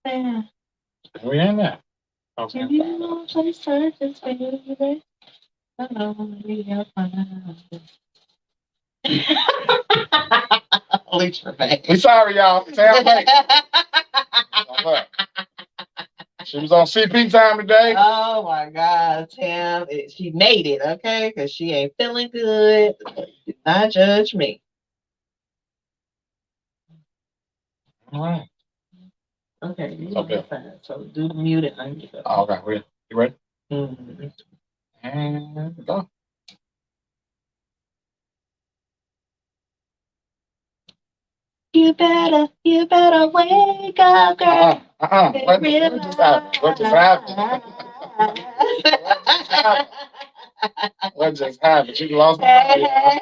Yeah. We in there. Okay. If you want to surface, baby, hello, we are fine. Alicia Bay. We sorry, y'all. Sam Bay. She was on CP time today. Oh my God, Tam. She made it, okay? Because she ain't feeling good. Do not judge me. All right. Okay, you Okay. fine. So do the mute and unmute. Oh, okay. You ready? Mm-hmm. And go. You better wake up, girl. What just happened? What just happened? What just happened? You lost the Hey,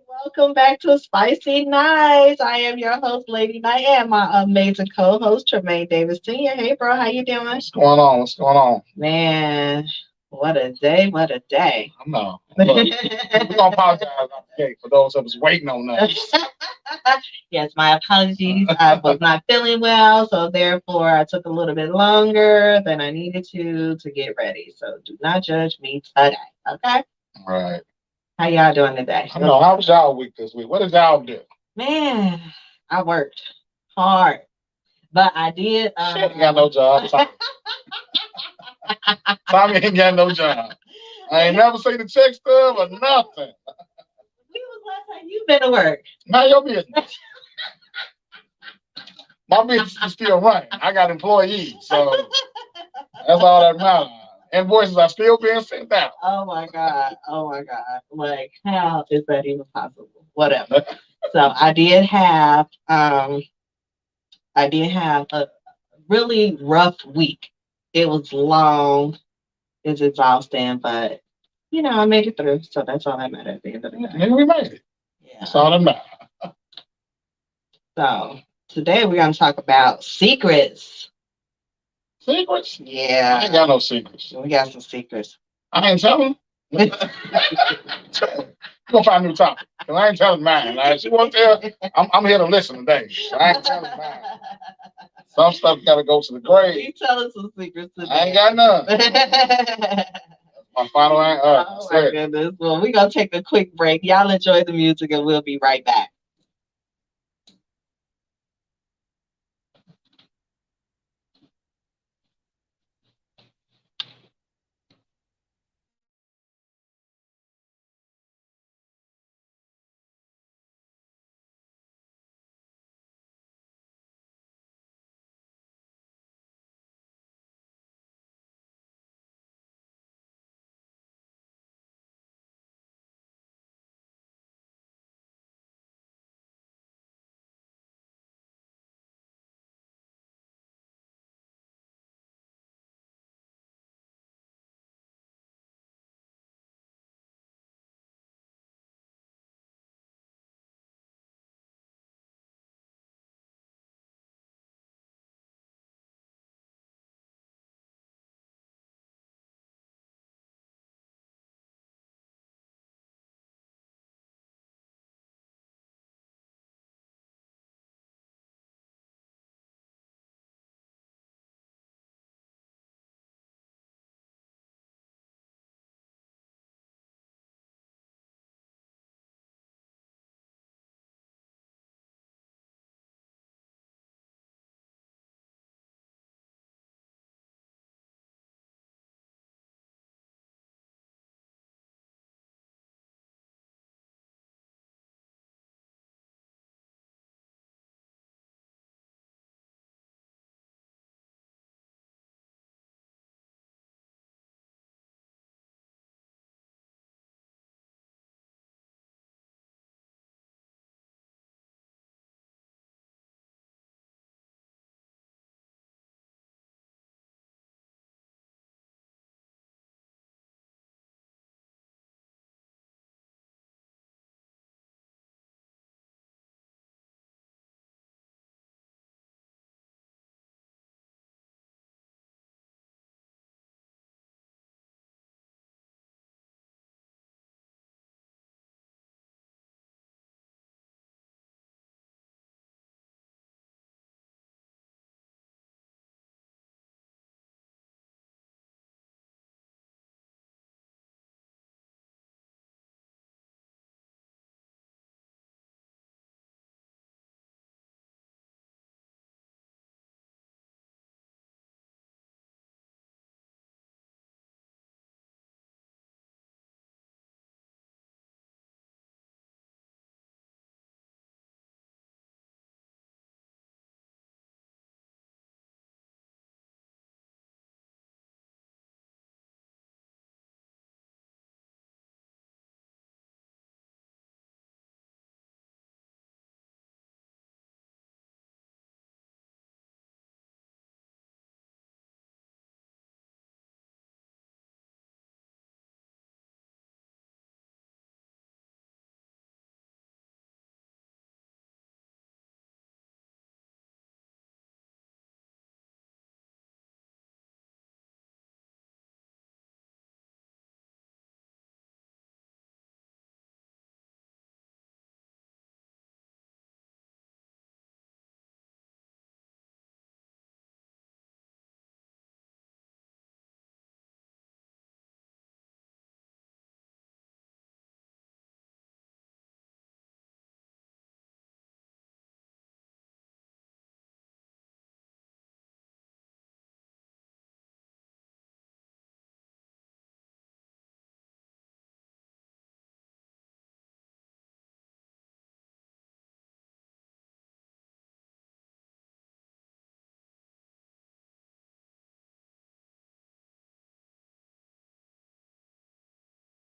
welcome back to Spicy Nights. I am your host, Lady Night, and my amazing co-host, Tremaine Davis Sr. Hey, bro, how you doing? What's going on? What's going on? Man, what a day, what a day. I know. Look, we're going to apologize for those that was waiting on us. Yes, my apologies. I was not feeling well, so therefore I took a little bit longer than I needed to get ready. So do not judge me today, okay? Right. How y'all doing today? I know. How was y'all week this week? What did y'all do? Man, I worked hard, but I did. She ain't got no job. Tommy ain't got no job. I ain't never seen the check stub or nothing. When was the last time you been to work? Not your business. My business is still running. I got employees, so that's all that matters. Invoices are still being sent out. Oh my God. Oh my God. Like, how is that even possible? Whatever. So I did have a really rough week. It was long, it's exhausting, but I made it through. So that's all that matters at the end of the day. Maybe we made it. Yeah. That's all that matters. So today we're gonna talk about secrets. Secrets? Yeah. I ain't got no secrets. We got some secrets. I ain't telling. We're gonna find a new topic. Cause I ain't telling mine. Like, she won't tell. I'm here to listen today. So I ain't telling mine. Some stuff gotta go to the grave. You tell us some secrets today. I ain't got none. My final answer. Oh my goodness. Well, we're gonna take a quick break. Y'all enjoy the music and we'll be right back.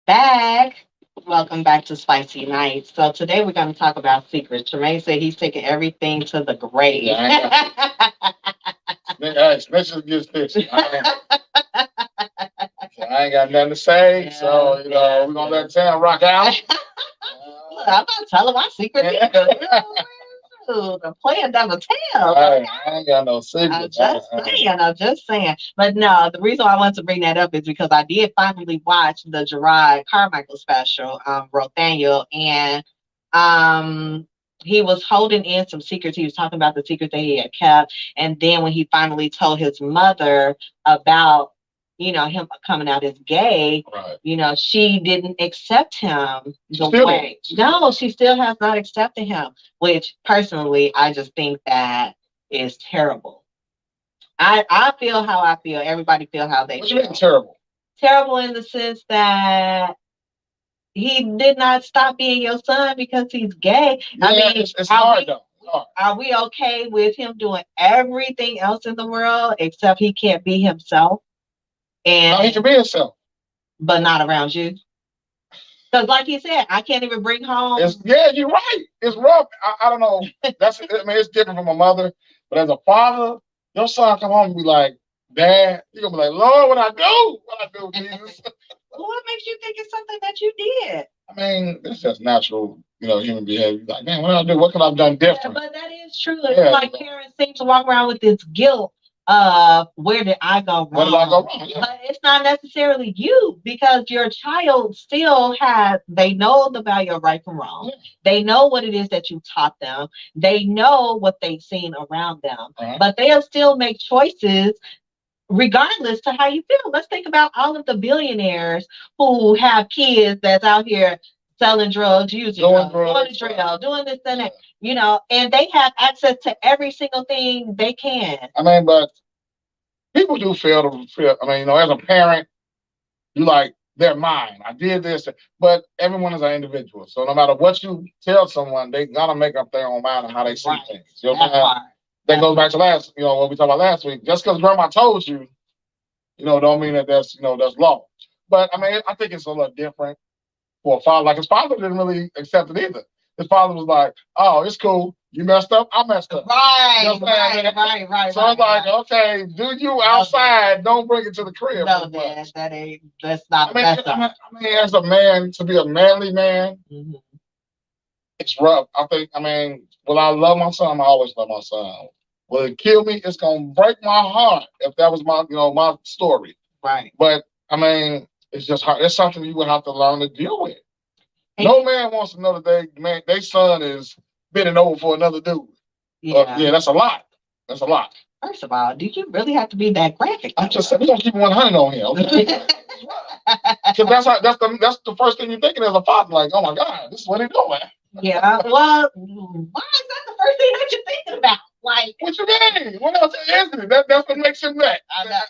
back. Welcome back to Spicy Nights. So today we're going to talk about secrets. Tremaine said he's taking everything to the grave. Yeah, let's just get this. I ain't got nothing to say, so we're gonna let Sam rock out. Look, I'm not telling my secret either. The plan never tells. I ain't got no secrets. I'm just saying. But no, the reason why I wanted to bring that up is because I did finally watch the Gerard Carmichael special, Rothaniel, and he was holding in some secrets. He was talking about the secrets that he had kept. And then when he finally told his mother about him coming out as gay, right. She didn't accept him the way. No, she still has not accepted him, which personally, I just think that is terrible. I feel how I feel. Everybody feel how they feel. What feel. You mean terrible? Terrible in the sense that he did not stop being your son because he's gay. Yeah, I mean, it's hard though. Are we okay with him doing everything else in the world except he can't be himself? And no, he can be himself, but not around you. Because, like he said, I can't even bring home. You're right. It's rough. I don't know. It's different from a mother, but as a father, your son come home and be like, "Dad," you're gonna be like, "Lord, what I do? What I do, Jesus?" What makes you think it's something that you did? I mean, it's just natural, human behavior. Like, man, what did I do? What could I have done different? Yeah, but that is true. It's like parents seem to walk around with this guilt. Where did I go wrong? Where did I go wrong? Yeah. But it's not necessarily you, because your child still they know the value of right from wrong. Yeah. They know what it is that you taught them. They know what they've seen around them, but they'll still make choices regardless to how you feel. Let's think about all of the billionaires who have kids that's out here selling drugs, using drugs, going to jail, doing this and that, and they have access to every single thing they can. I mean, but people do feel. I mean, as a parent, you like, they're mine. I did this, but everyone is an individual. So no matter what you tell someone, they gotta make up their own mind on how they see things. You know that goes back to what we talked about last week. Just because grandma told you, don't mean that that's law. But I mean, I think it's a little different for a father. Like, his father didn't really accept it either. His father was like, "Oh, it's cool. You messed up. I messed up." Right. So it's like, okay, do you outside? Don't bring it to the crib. No, man, that's not. I mean, as a man, to be a manly man, it's rough. I think. I mean, will I love my son? I always love my son. Will it kill me? It's gonna break my heart if that was my story. Right. But I mean, it's just hard. It's something you would have to learn to deal with. No man wants to know that their son is bending over for another dude. Yeah, that's a lot. That's a lot. First of all, do you really have to be that graphic? I'm just saying, we're gonna keep 100 on here, okay? Because that's the first thing you're thinking as a father. Like, oh my God, this is what he's doing. Yeah. Well, why is that the first thing that you're thinking about? Like, what you mean? What else is it? That's what makes him gay.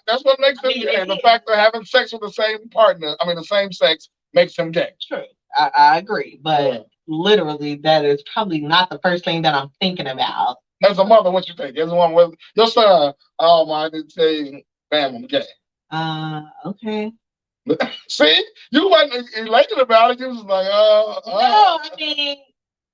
That's what makes him gay. The fact of having sex with the same partner, the same sex, makes him gay. True. I agree, but literally, that is probably not the first thing that I'm thinking about. As a mother, what you think? As one with your son, I didn't say, bam, I'm gay. Okay. See, you wasn't elated about it. You was like, No, I mean,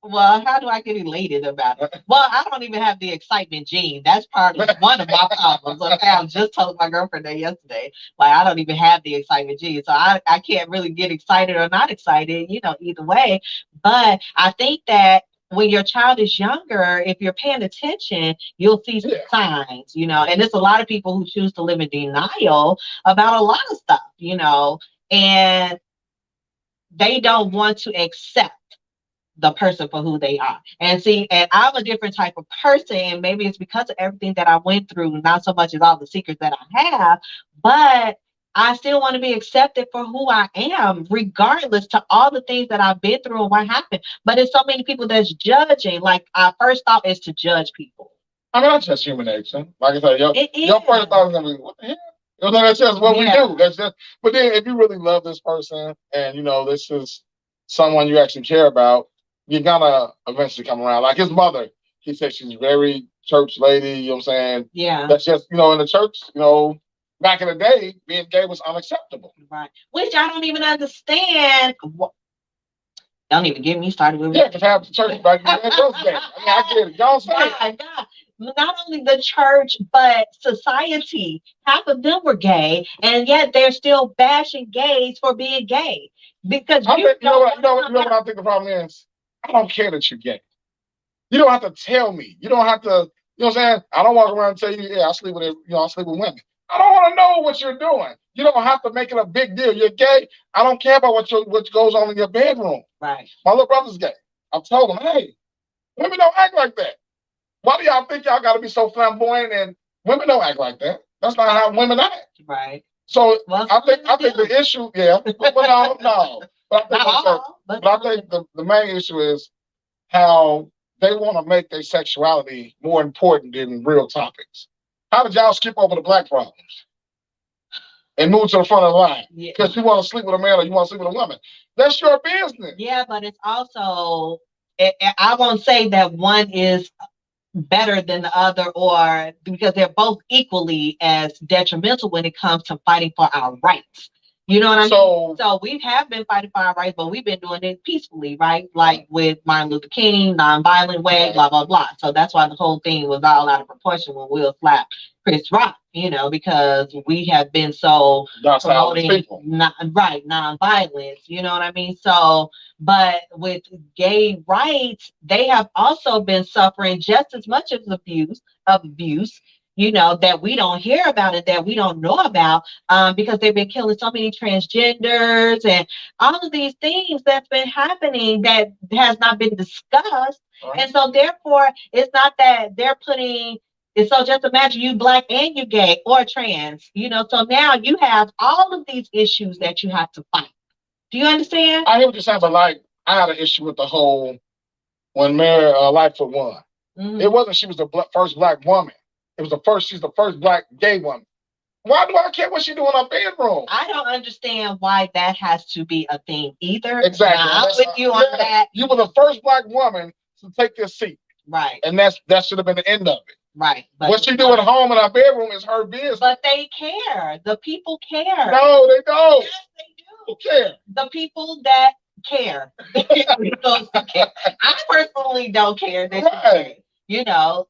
well, how do I get elated about it? Well, I don't even have the excitement gene. That's part of one of my problems. Okay, I just told my girlfriend that yesterday. Like, I don't even have the excitement gene. So I can't really get excited or not excited, either way. But I think that when your child is younger, if you're paying attention, you'll see some signs, and there's a lot of people who choose to live in denial about a lot of stuff, and they don't want to accept the person for who they are. And I'm a different type of person, and maybe it's because of everything that I went through, not so much as all the secrets that I have, but I still want to be accepted for who I am, regardless to all the things that I've been through and what happened. But there's so many people that's judging. Like, our first thought is to judge people. I mean, that's just human nature. Like I said, your first thought is gonna be, what the hell? That's just what we do. That's just. But then, if you really love this person, and this is someone you actually care about, you're gonna eventually come around. Like his mother, he said she's very church lady, you know what I'm saying? Yeah. That's just, in the church, back in the day, being gay was unacceptable. Right. Which I don't even understand. Don't even get me started with Yeah, because half the church back then was gay. I mean, I get it. Y'all say it. God, God. Not only the church, but society. Half of them were gay, and yet they're still bashing gays for being gay. Because I you think, don't what wanna I think the problem is? I don't care that you're gay. You don't have to tell me. You don't have to, you know what I'm saying? I don't walk around and tell you, yeah, I sleep with I sleep with women. I don't want to know what you're doing. You don't have to make it a big deal. You're gay. I don't care about what goes on in your bedroom. Right. My little brother's gay. I've told him, hey, women don't act like that. Why do y'all think y'all got to be so flamboyant? And women don't act like that. That's not how women act. Right. So Well, I think the issue, yeah, but no. But I think the main issue is how they want to make their sexuality more important than real topics. How did y'all skip over the black problems and move to the front of the line? Because you want to sleep with a man or you want to sleep with a woman. That's your business. Yeah, but it's also, I won't say that one is better than the other, or because they're both equally as detrimental when it comes to fighting for our rights. You know what I mean? So we have been fighting for our rights, but we've been doing it peacefully, right? Like with Martin Luther King, nonviolent way, blah, blah, blah. So that's why the whole thing was all out of proportion when Will slapped Chris Rock, because we have been so promoting nonviolence, you know what I mean? So, but with gay rights, they have also been suffering just as much as abuse, that we don't hear about it, that we don't know about, because they've been killing so many transgenders and all of these things that's been happening that has not been discussed. Right. And so therefore, it's not that they're putting. And so just imagine you black and you gay or trans, so now you have all of these issues that you have to fight. Do you understand? I hear what you're saying, but I had an issue with the whole when Mary Lightfoot won. Mm-hmm. It wasn't she was the first black woman. She's the first black gay woman. Why do I care what she do in her bedroom? I don't understand why that has to be a thing either. Exactly. I'm with you on that. You were the first black woman to take this seat. Right. And that should have been the end of it. Right. What she do at home in her bedroom is her business. But they care. The people care. No, they don't. Yes, they do. Who care? The people that care. I personally don't care that you care,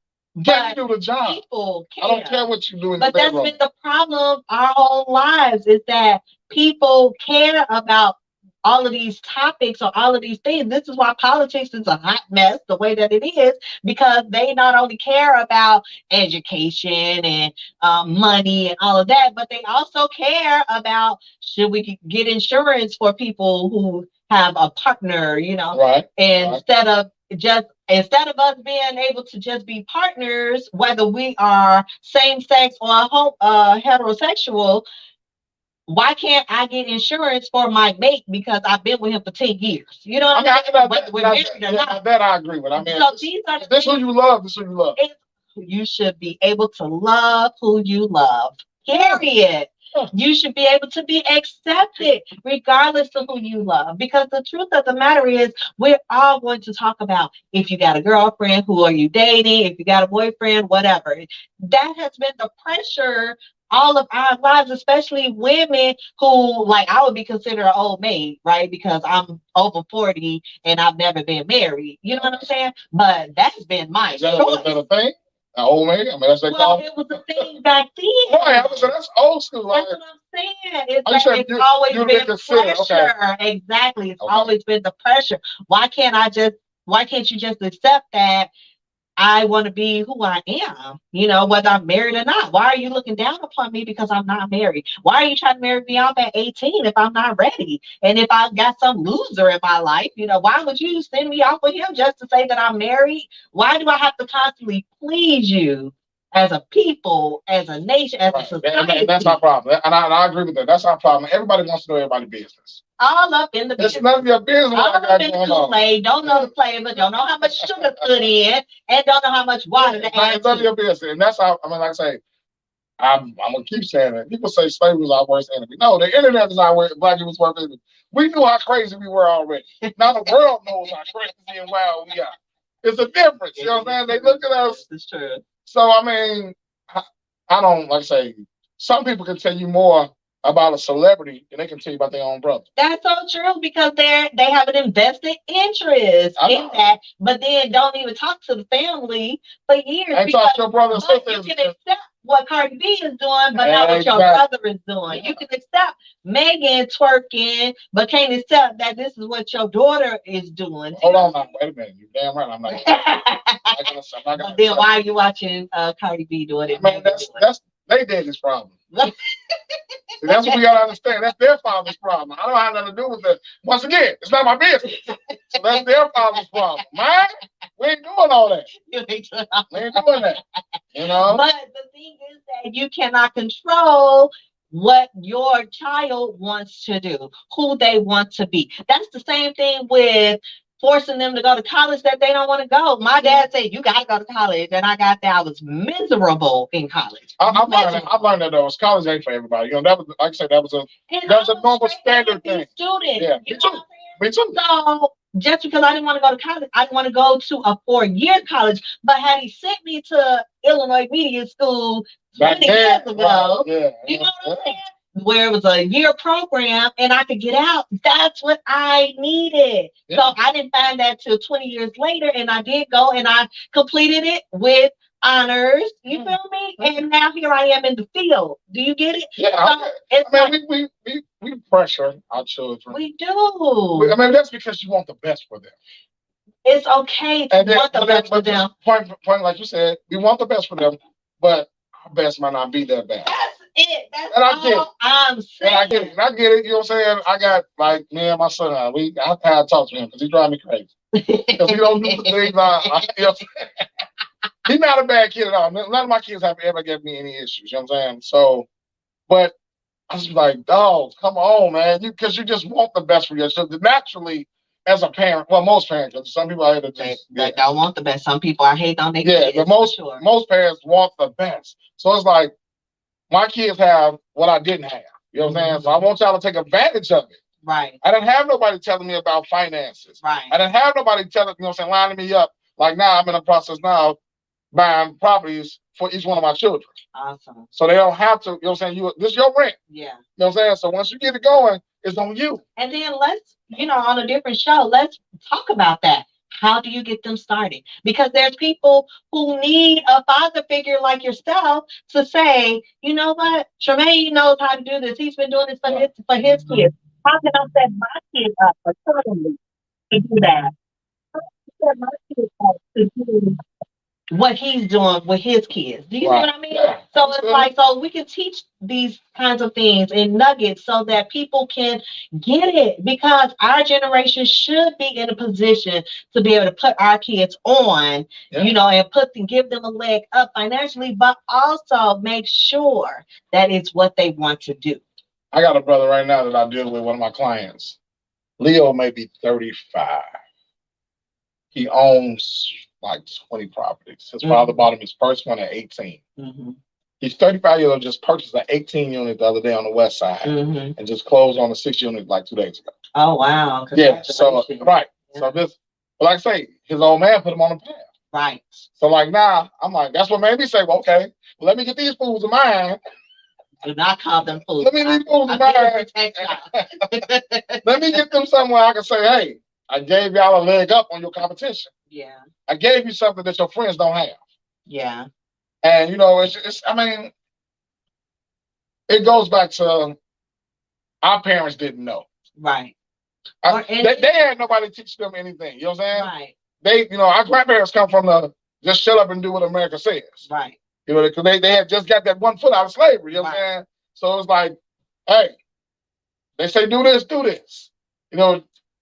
Can you do the job? People care. I don't care what you do in the bedroom. But that's been the problem our whole lives, is that people care about all of these topics or all of these things. This is why politics is a hot mess the way that it is, because they not only care about education and money and all of that, but they also care about, should we get insurance for people who have a partner, right. Instead of us being able to just be partners, whether we are same sex or heterosexual. Why can't I get insurance for my mate because I've been with him for 10 years? You know what I mean? That I agree with. I mean, so these are this who you love. This who you love. You should be able to love who you love. Period. You should be able to be accepted regardless of who you love. Because the truth of the matter is, we're all going to talk about if you got a girlfriend, who are you dating, if you got a boyfriend, whatever. That has been the pressure all of our lives, especially women who, like, I would be considered an old maid, right? Because I'm over 40 and I've never been married. You know what I'm saying? But that's been my choice. Is that a thing? An old maid? I mean, that's it was a thing back then. Right, that's old school. That's what I'm saying. It's always been pressure. Okay. Exactly. It's always been the pressure. Why can't you just accept that I want to be who I am, whether I'm married or not? Why are you looking down upon me because I'm not married? Why are you trying to marry me off at 18 if I'm not ready? And if I got some loser in my life, why would you send me off with him just to say that I'm married? Why do I have to constantly please you as a people, as a nation, as a society? And that's our problem. And I agree with that. That's our problem. Everybody wants to know everybody's business. All up in the business. It's none of your business. All up in the Kool-Aid. Don't know the flavor. Don't know how much sugar put in, and don't know how much water to add. It's none of your business. And that's how, like I say, I'm gonna keep saying it. People say slavery was our worst enemy. No, the internet is our black people's worst enemy. We knew how crazy we were already. Now the world knows how crazy and wild we are. It's a difference. You know what I'm saying? They look at us. It's true. So I mean, I don't, like I say, some people can tell you more about a celebrity than they can tell you about their own brother. That's so true because they have an invested interest in that, but then don't even talk to the family for years. And talk to your brother and sister. You can accept what Cardi B is doing, but not what your brother is doing. Yeah. You can accept Megan twerking, but can't accept that this is what your daughter is doing. Hold on now, wait a minute. You're damn right. I'm not gonna but then why are you watching Cardi B doing it? Man, that's they daddy's problem. See, that's what we gotta understand. That's their father's problem. I don't have nothing to do with it. Once again, it's not my business. So that's their father's problem. Mine, we ain't doing all that. We ain't doing that. You know? But the thing is that you cannot control what your child wants to do, who they want to be. That's the same thing with forcing them to go to college that they don't want to go. My dad said, you got to go to college. And I got there. I was miserable in college. I learned that though. College ain't for everybody. You know, that was, like I said, that was a normal standard thing. Student. Yeah, me too. Me too. So just because I didn't want to go to college, I didn't want to go to a 4-year college. But had he sent me to Illinois Media School 20 years ago, you know what I'm saying? Where it was a year program and I could get out. That's what I needed. Yeah. So I didn't find that till 20 years later, and I did go and I completed it with honors. You feel me? And now here I am in the field. Do you get it? Yeah. So we pressure our children. We do. I mean, that's because you want the best for them. It's okay to want the best for them. Point, like you said, we want the best for them, but our best might not be their best. It. That's all I'm saying. I get it. You know what I'm saying? I got, like, me and my son, I have to talk to him because he drives me crazy. Because he don't do the things you know what I'm saying? He's not a bad kid at all. None of my kids have ever given me any issues. You know what I'm saying? So, but I was like, dog, come on, man. Because you just want the best for your children. Naturally, as a parent, well, most parents, because some people out here that don't want the best. Some people I hate on their kids. Yeah, but most parents want the best. So it's like, my kids have what I didn't have. You know what I'm saying? So I want y'all to take advantage of it. Right. I didn't have nobody telling me about finances. Right. I didn't have nobody telling, you know what I'm saying, lining me up. Like now, I'm in the process now buying properties for each one of my children. Awesome. So they don't have to, you know what I'm saying, this is your rent. Yeah. You know what I'm saying? So once you get it going, it's on you. And then let's, on a different show, let's talk about that. How do you get them started? Because there's people who need a father figure like yourself to say, you know what, Tremaine knows how to do this. He's been doing this for his kids. How can I set my kids up accordingly to do that? How can I set my kids up to do what he's doing with his kids? Do you see what I mean? Yeah. So it's like, so we can teach these kinds of things in nuggets so that people can get it, because our generation should be in a position to be able to put our kids on, and give them a leg up financially, but also make sure that it's what they want to do. I got a brother right now that I deal with, one of my clients. Leo may be 35. He owns like 20 properties. His father bought him his first one at 18. Mm-hmm. He's 35 years old, just purchased an 18 unit the other day on the west side and just closed on a 6 unit like 2 days ago. Oh, wow. Yeah, so, right. Yeah. So this, but like I say, his old man put him on the path. Right. So like now, I'm like, that's what made me say, well, okay, well, let me get these fools of mine. Do not call them fools. Let me get these fools of mine. Let me get them somewhere I can say, hey, I gave y'all a leg up on your competition. Yeah. I gave you something that your friends don't have. Yeah. And it's I mean, it goes back to our parents didn't know. Right. They had nobody teach them anything. You know what I'm saying? Right. Our grandparents come from the just shut up and do what America says. Right. Because they had just got that one foot out of slavery. You know what I'm saying? So it's like, hey, they say do this, do this.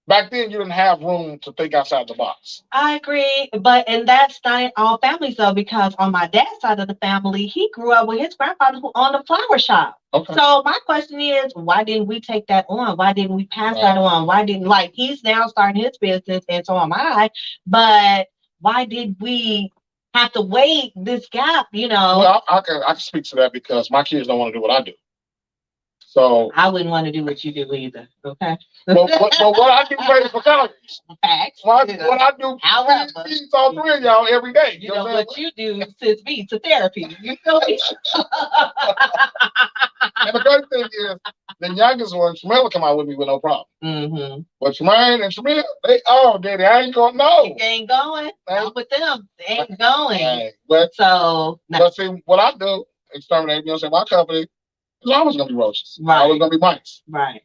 Back then, you didn't have room to think outside the box. I agree, and that's not in all families, though, because on my dad's side of the family, he grew up with his grandfather who owned a flower shop. Okay. So my question is, why didn't we take that on? Why didn't we pass that on? Why didn't, he's now starting his business, and so am I, but why did we have to wait this gap, Well, I can speak to that because my kids don't want to do what I do. So I wouldn't want to do what you do either. Okay. But what I do pay for college. Facts. What I do feeds all three of y'all every day. What you do sends me to therapy. You feel me? And the great thing is, the youngest one, Tremel, will come out with me with no problem. Mm-hmm. But Tremaine and Tremel, Daddy, I ain't going, no. They ain't going. Not with them. They ain't going. Hey, but see, what I do, exterminate, my company, is always going to be roaches. Right. Always going to be mice. Right.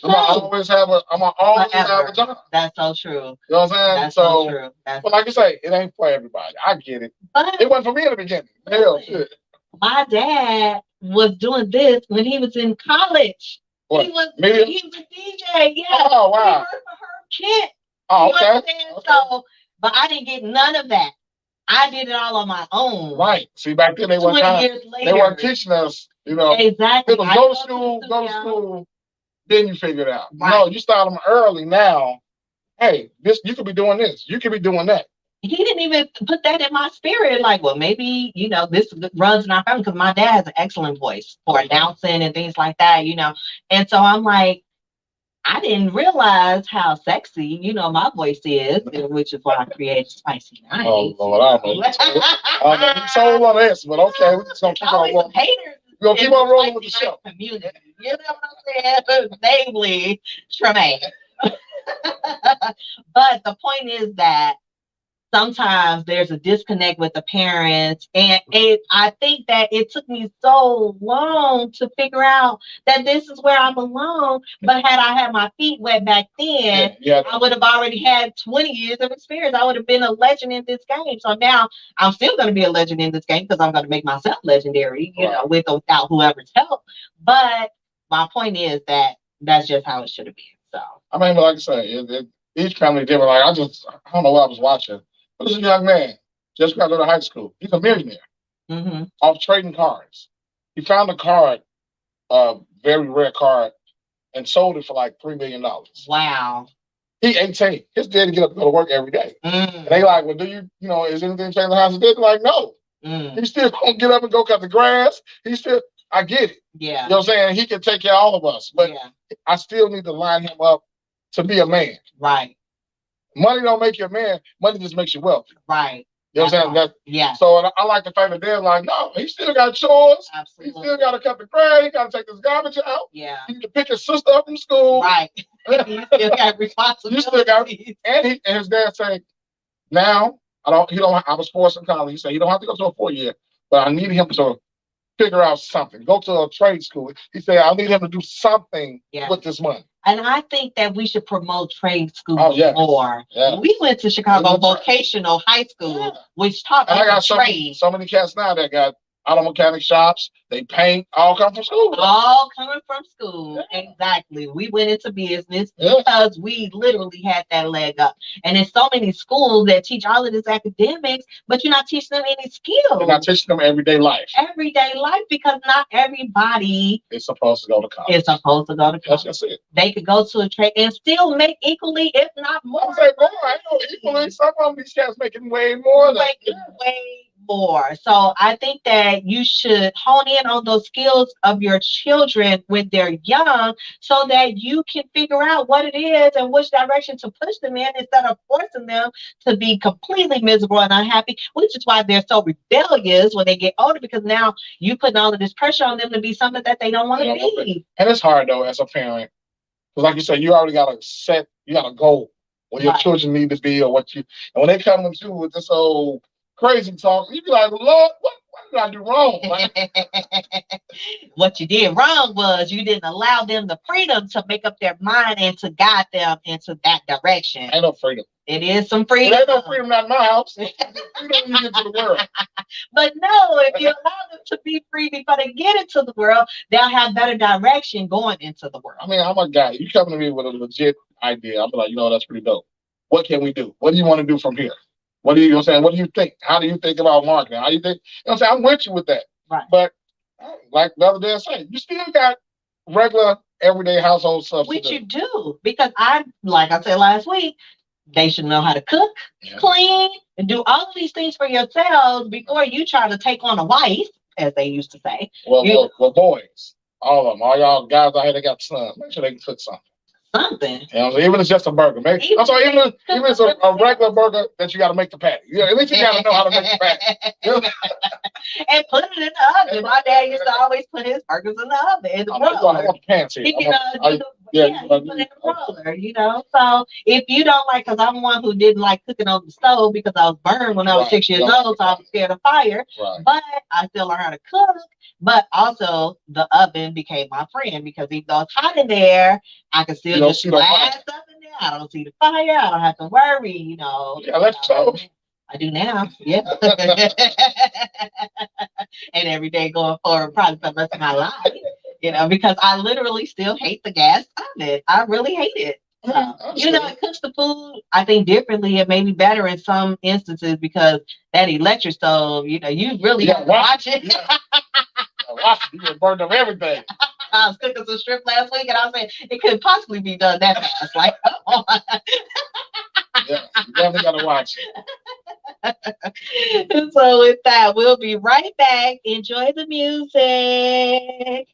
I'm gonna always have a job. That's so true. You know what I'm saying? That's so true. But like you say, it ain't for everybody. I get it. But it wasn't for me in the beginning. Hell, shit. My dad was doing this when he was in college. What? He was a DJ. Yeah. Oh, wow. He worked for Herb Kent. Oh, okay. Okay. So, but I didn't get none of that. I did it all on my own. Right. See, back then they weren't teaching us, Exactly. Go to school, then you figure it out. Right. No, you start them early now. Hey, you could be doing this. You could be doing that. He didn't even put that in my spirit. Like, well, maybe, this runs in our family because my dad has an excellent voice for announcing and things like that, And so I'm like, I didn't realize how sexy, my voice is, which is why I created Spicy Nights. Oh, Lord, I don't know. I don't know. So on this, but okay, we're just going to keep on rolling. We're going to keep on rolling with the show. Community. You know what I'm saying? Namely, Tremaine. But the point is that sometimes there's a disconnect with the parents, and I think that it took me so long to figure out that this is where I belong. But had I had my feet wet back then, I would have already had 20 years of experience. I would have been a legend in this game. So now I'm still going to be a legend in this game because I'm going to make myself legendary, with or without whoever's help. But my point is that that's just how it should have been. So I mean, like I say, each family different. Like I don't know what I was watching. This is a young man, just got to go to high school. He's a millionaire off trading cards. He found a card, a very rare card, and sold it for like $3 million. Wow. He 18. His daddy get up and go to work every day. And they like, well, do you, is anything changing the house? His daddy like, no. He still gonna get up and go cut the grass. I get it. Yeah. You know what I'm saying? He can take care of all of us, but I still need to line him up to be a man. Right. Money don't make you a man. Money just makes you wealthy. Right. You know what I'm saying? Yeah. So I like the fact that they're like, no, he still got chores. Absolutely. He still got to cut the grass. He got to take his garbage out. Yeah. He need to pick his sister up from school. Right. You still got responsibilities. And his dad said, now I was forced in college. He said, you don't have to go to a 4-year, but I need him to figure out something. Go to a trade school. He said, I need him to do something with this money. And I think that we should promote trade schools more. Yeah. We went to Chicago Vocational High School, which taught us trade. So many cats now that got auto mechanic shops, they paint, all come from school. All coming from school. Yeah. Exactly. We went into business because we literally had that leg up. And there's so many schools that teach all of this academics, but you're not teaching them any skills. You're not teaching them everyday life. Everyday life, because not everybody is supposed to go to college. That's it. They could go to a trade and still make equally, if not more. I'm saying, I know equally. Some of these cats making way more than way more. So I think that you should hone in on those skills of your children when they're young so that you can figure out what it is and which direction to push them in instead of forcing them to be completely miserable and unhappy, which is why they're so rebellious when they get older, because now you putting all of this pressure on them to be something that they don't want to be. And it's hard though as a parent, because like you said, you already got a goal what your children need to be or and when they come to you with this old crazy talk, you be like, Lord, what did I do wrong? What you did wrong was you didn't allow them the freedom to make up their mind and to guide them into that direction. Ain't no freedom. It is some freedom. There ain't no freedom not in my house. Freedom you get to the world. But no, if you allow them to be free before they get into the world, they'll have better direction going into the world. I mean, I'm a guy. You coming to me with a legit idea. I'm like, that's pretty dope. What can we do? What do you want to do from here? What do you saying? What do you think? How do you think about marketing? How do you think? I'm saying, I'm with you with that. Right. But like the other day I said, you still got regular everyday household stuff. Which you do, because like I said last week, they should know how to cook, clean, and do all of these things for yourselves before you try to take on a wife, as they used to say. Well, boys, all of them, all y'all guys out here that got sons, make sure they can cook something. something. You know, even if it's just a burger. Maybe, I'm sorry, even if it's a regular burger that you got to make the patty. Yeah, at least you got to know how to make the patty. You know? And put it in the oven. My dad used to always put his burgers in the oven, in the roller. I want the pants here. He can do the, yeah, he put it in the roller, you know. So if you don't like, because I'm one who didn't like cooking on the stove because I was burned when I was 6 years old, so I was scared of fire. Right. But I still learned how to cook. But also the oven became my friend because even though it's hot in there, I can still just blast up in there. I don't see the fire. I don't have to worry, you know. Yeah, let's stove. I do now. Yeah. And every day going forward, probably for the rest of my life, you know, because I literally still hate the gas oven. I really hate it. You know, it cooks the food, I think, differently. It may be better in some instances because that electric stove, you know, you really have to watch it. Watch it. You can burn up everything. I was cooking some strip last week and I was saying it could possibly be done that fast. Like, come on. Yeah, you definitely got to watch it. So with that, we'll be right back. Enjoy the music.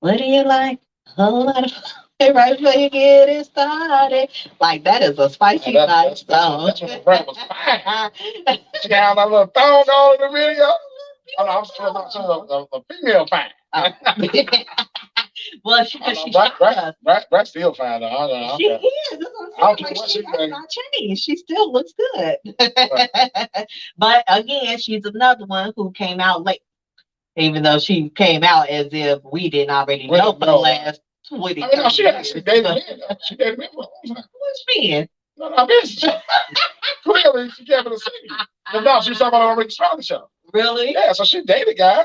What do you like? A whole lot of right before you get it started. Like that is a spicy nice song. That's when the rap was fine. She got that little thong on in the video. Oh, no, I'm still not a female fine. Well, because she's Right, still fine though. She is. That's what I'm saying. Like, she has not changed. She still looks good. Right. But again, she's another one who came out late. Even though she came out as if we didn't already know for the last 20 I mean, she actually dated me. She dated me for a long time. Which man? No, I mean, clearly she kept it a secret. But no, she's talking about a Rick Strong show. Really? Yeah, so she dated guys.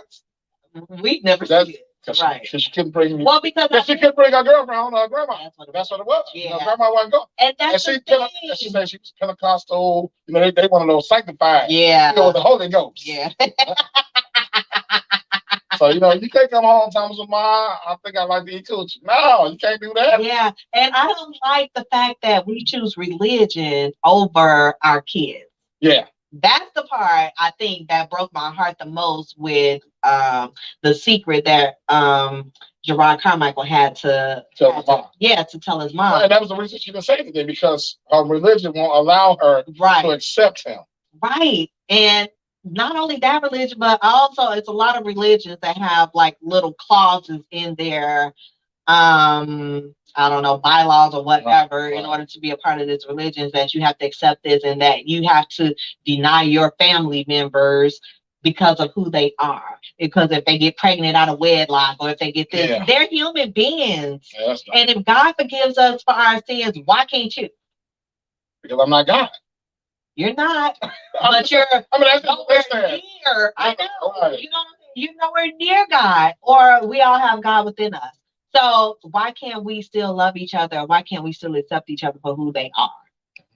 We've never seen it. Right. Because she couldn't bring. Well, because she couldn't bring her girlfriend on her grandma. That's what it was. Yeah. Her grandma wasn't going. And that's she said she was Pentecostal. You know, they one of those sanctified. Yeah. You know, the Holy Ghost. Yeah. So, you know, you can't come home Thomas with Ma. I think I like to eat coochie. No, you can't do that. Yeah. And I don't like the fact that we choose religion over our kids. Yeah. That's the part I think that broke my heart the most with the secret that Jerrod Carmichael had to tell his mom. Yeah, to tell his mom. And that was the reason she didn't say anything, because her religion won't allow her to accept him. Right. And not only that religion, but also it's a lot of religions that have like little clauses in their I don't know, bylaws or whatever, in order to be a part of this religion, that you have to accept this and that you have to deny your family members because of who they are. Because if they get pregnant out of wedlock, or if they get this, they're human beings. Yeah, and if God forgives us for our sins, why can't you? Because I'm not God. You're not, but you're nowhere near. I know. Right. You're nowhere near God, or we all have God within us. So why can't we still love each other? Why can't we still accept each other for who they are?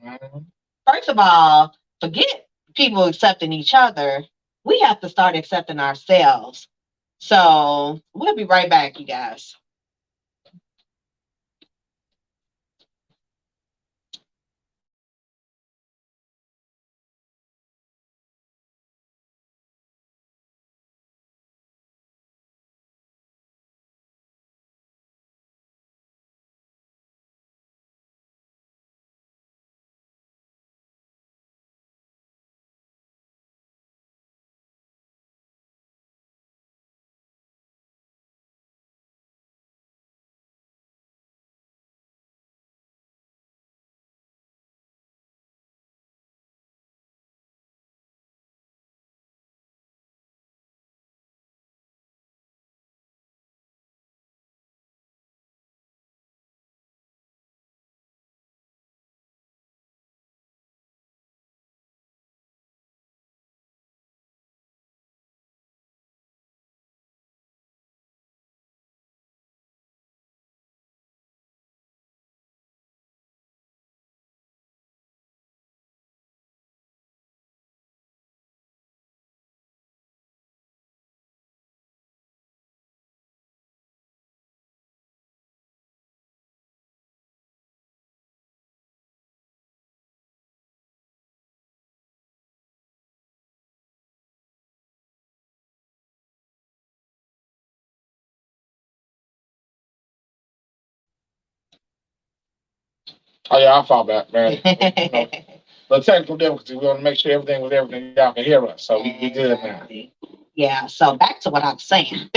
Mm-hmm. First of all, forget people accepting each other. We have to start accepting ourselves. So we'll be right back, you guys. Oh yeah, I'll fall back, man. The technical difficulty, we want to make sure everything y'all can hear us. So we good now. Yeah, so back to what I'm saying.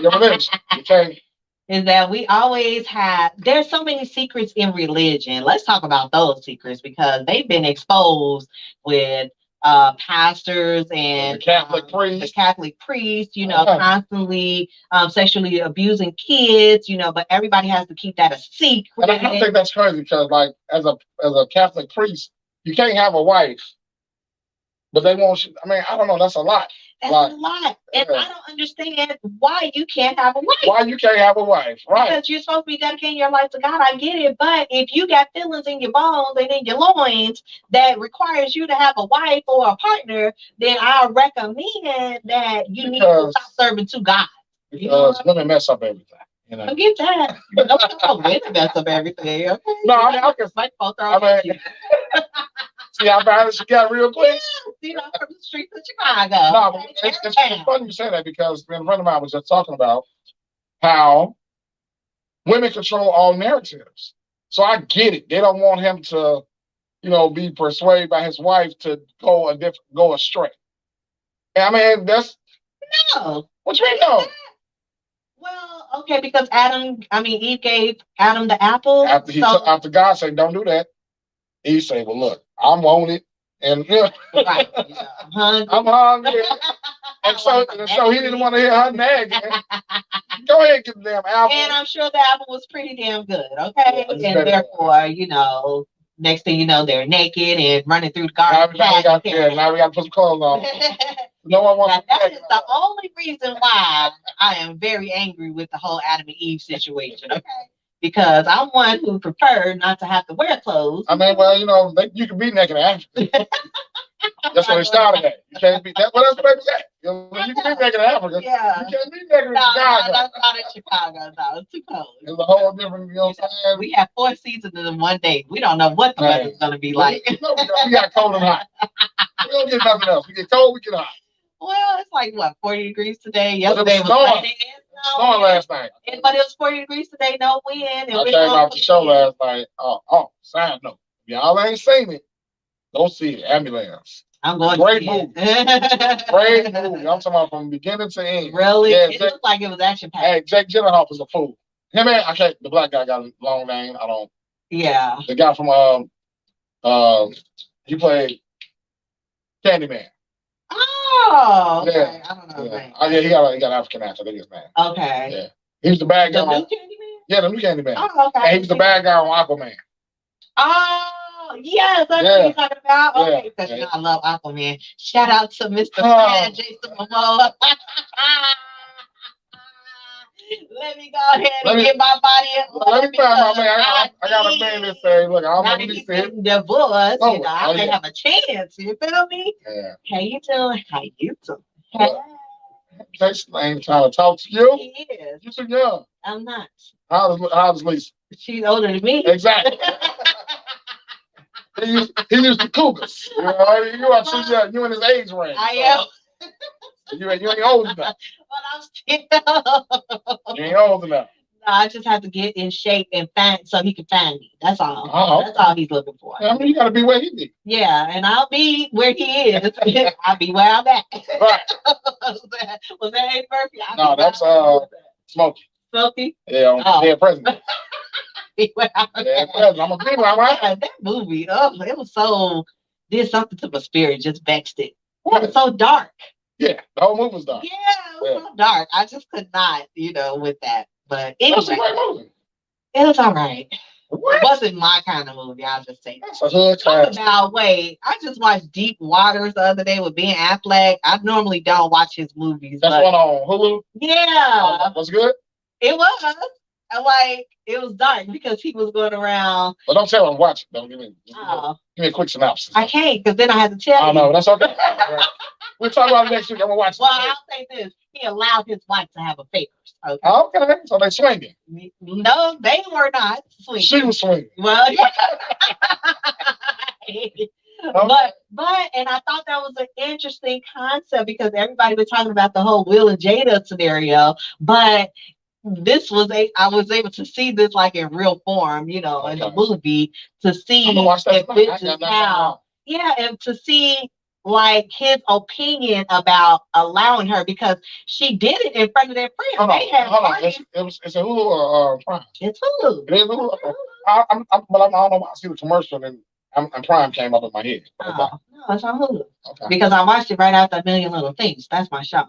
Your religion. Okay. Is that we always have, there's so many secrets in religion. Let's talk about those secrets, because they've been exposed with pastors and the Catholic priests, constantly sexually abusing kids, but everybody has to keep that a secret. And I think that's crazy, because like as a Catholic priest, you can't have a wife, but they won't. I mean, I don't know. That's a lot. That's a lot. And I don't understand why you can't have a wife. Why you can't have a wife, right? Because you're supposed to be dedicating your life to God. I get it. But if you got feelings in your bones and in your loins that requires you to have a wife or a partner, then I recommend that you need to stop serving two gods. Because women mess up everything. Forget that. Women mess up everything. Okay? No, I mean, I can. See how bad she got real quick? Yeah, from the streets of Chicago. No, but it's funny you say that, because a friend of mine was just talking about how women control all narratives. So I get it. They don't want him to, be persuaded by his wife to go astray. I mean, that's No. what you mean, no. Well, okay, because Eve gave Adam the apple. After God said, "Don't do that," he said, "Well, look, I'm on it, and right, yeah, I'm hungry." And so he didn't want to hear her nagging. Go ahead and get the damn apple. And I'm sure the apple was pretty damn good, okay? Yeah, and therefore, next thing you know, they're naked and running through the garden. Now we got to put some clothes on. No one wants that is the only reason why I am very angry with the whole Adam and Eve situation, okay? Because I'm one who prefer not to have to wear clothes. I mean, well, you can be naked after. That's what they started at. You can't be that. Well, that's what they said. You can be naked in Africa. Yeah. You can't be naked in Chicago. No, that's not in Chicago. No, it's too cold. It's a whole different, what I'm saying? We have 4 seasons in one day. We don't know what the weather's going to be like. We got cold and hot. We don't get nothing else. We get cold, we get hot. Well, it's like, 40 degrees today? Yesterday was raining. Snowing last night. But it was 40 degrees today, no wind. And I came out the show last night. Side note. Y'all ain't seen it. Go see it. Ambulance. I'm going Great to see movie. Great movie. I'm talking about from beginning to end. Really? Yeah, it looked like it was action packed. Hey, Jake Gyllenhaal was a fool. Him and the black guy got a long name. I don't. Yeah. The guy from he played Candyman. Oh, okay. Yeah. I don't know his name. Oh, yeah, he got an African accent. I think his name. Okay. Yeah. He was the bad guy. The new Candyman? Yeah, the new Candyman. Oh, okay. And he was the bad guy on Aquaman. Oh, yes, that's what you're talking about. Okay, because I love Aquaman. Shout out to Mr. Fan, Jason Momoa. Let me go ahead and get my body in. Let me find my man. I got a man that say, look, I'm not if he's divorced, I may have a chance. You feel me? Yeah. How you doing? How you doing? Hey. Jason ain't trying to talk to you. He is. You're too young. I'm not. How's Lisa? She's older than me. Exactly. he used the cougars. You are too young. You in his age range. I am. You ain't old enough. But I'm still. You ain't old enough. No, I just have to get in shape and so he can find me. That's all. That's all he's looking for. I mean, you gotta be where he be. Yeah, and I'll be where he is. I'll be where I'm at. Right. was that Eddie Murphy? No, that's Smokey. Smokey? Yeah, Dead President. Dead President. I'm a big one, right? That movie, it was did something to my spirit, just vexed it. What? It was so dark. Yeah, the whole movie was dark. Yeah, it was so dark. I just could not, with that. But anyway, that's a great movie. It was all right. What? It wasn't my kind of movie, I'll just say. That's a hood class. I just watched Deep Waters the other day with Ben Affleck. I normally don't watch his movies. That's one on Hulu? Yeah. Was good? It was. It was dark because he was going around. But don't tell him watch it. Don't give me a quick synopsis. I can't, because then I have to tell you. I know, that's okay. We'll talk about it next week. I'm going to watch it. Well, I'll say this. He allowed his wife to have affairs. Okay, so they swinging. No, they were not swinging. She was swinging. Well, yeah. But and I thought that was an interesting concept because everybody was talking about the whole Will and Jada scenario, but I was able to see this like in real form, in the movie to see if this is how, and to see like his opinion about allowing her because she did it in front of their friends. Hold on. It's a Hulu or Prime? It's Hulu. It is Hulu. I don't know why I see the commercial and Prime came up in my head. No, it's on Hulu. Okay. Because I watched it right after A Million Little Things. That's my show.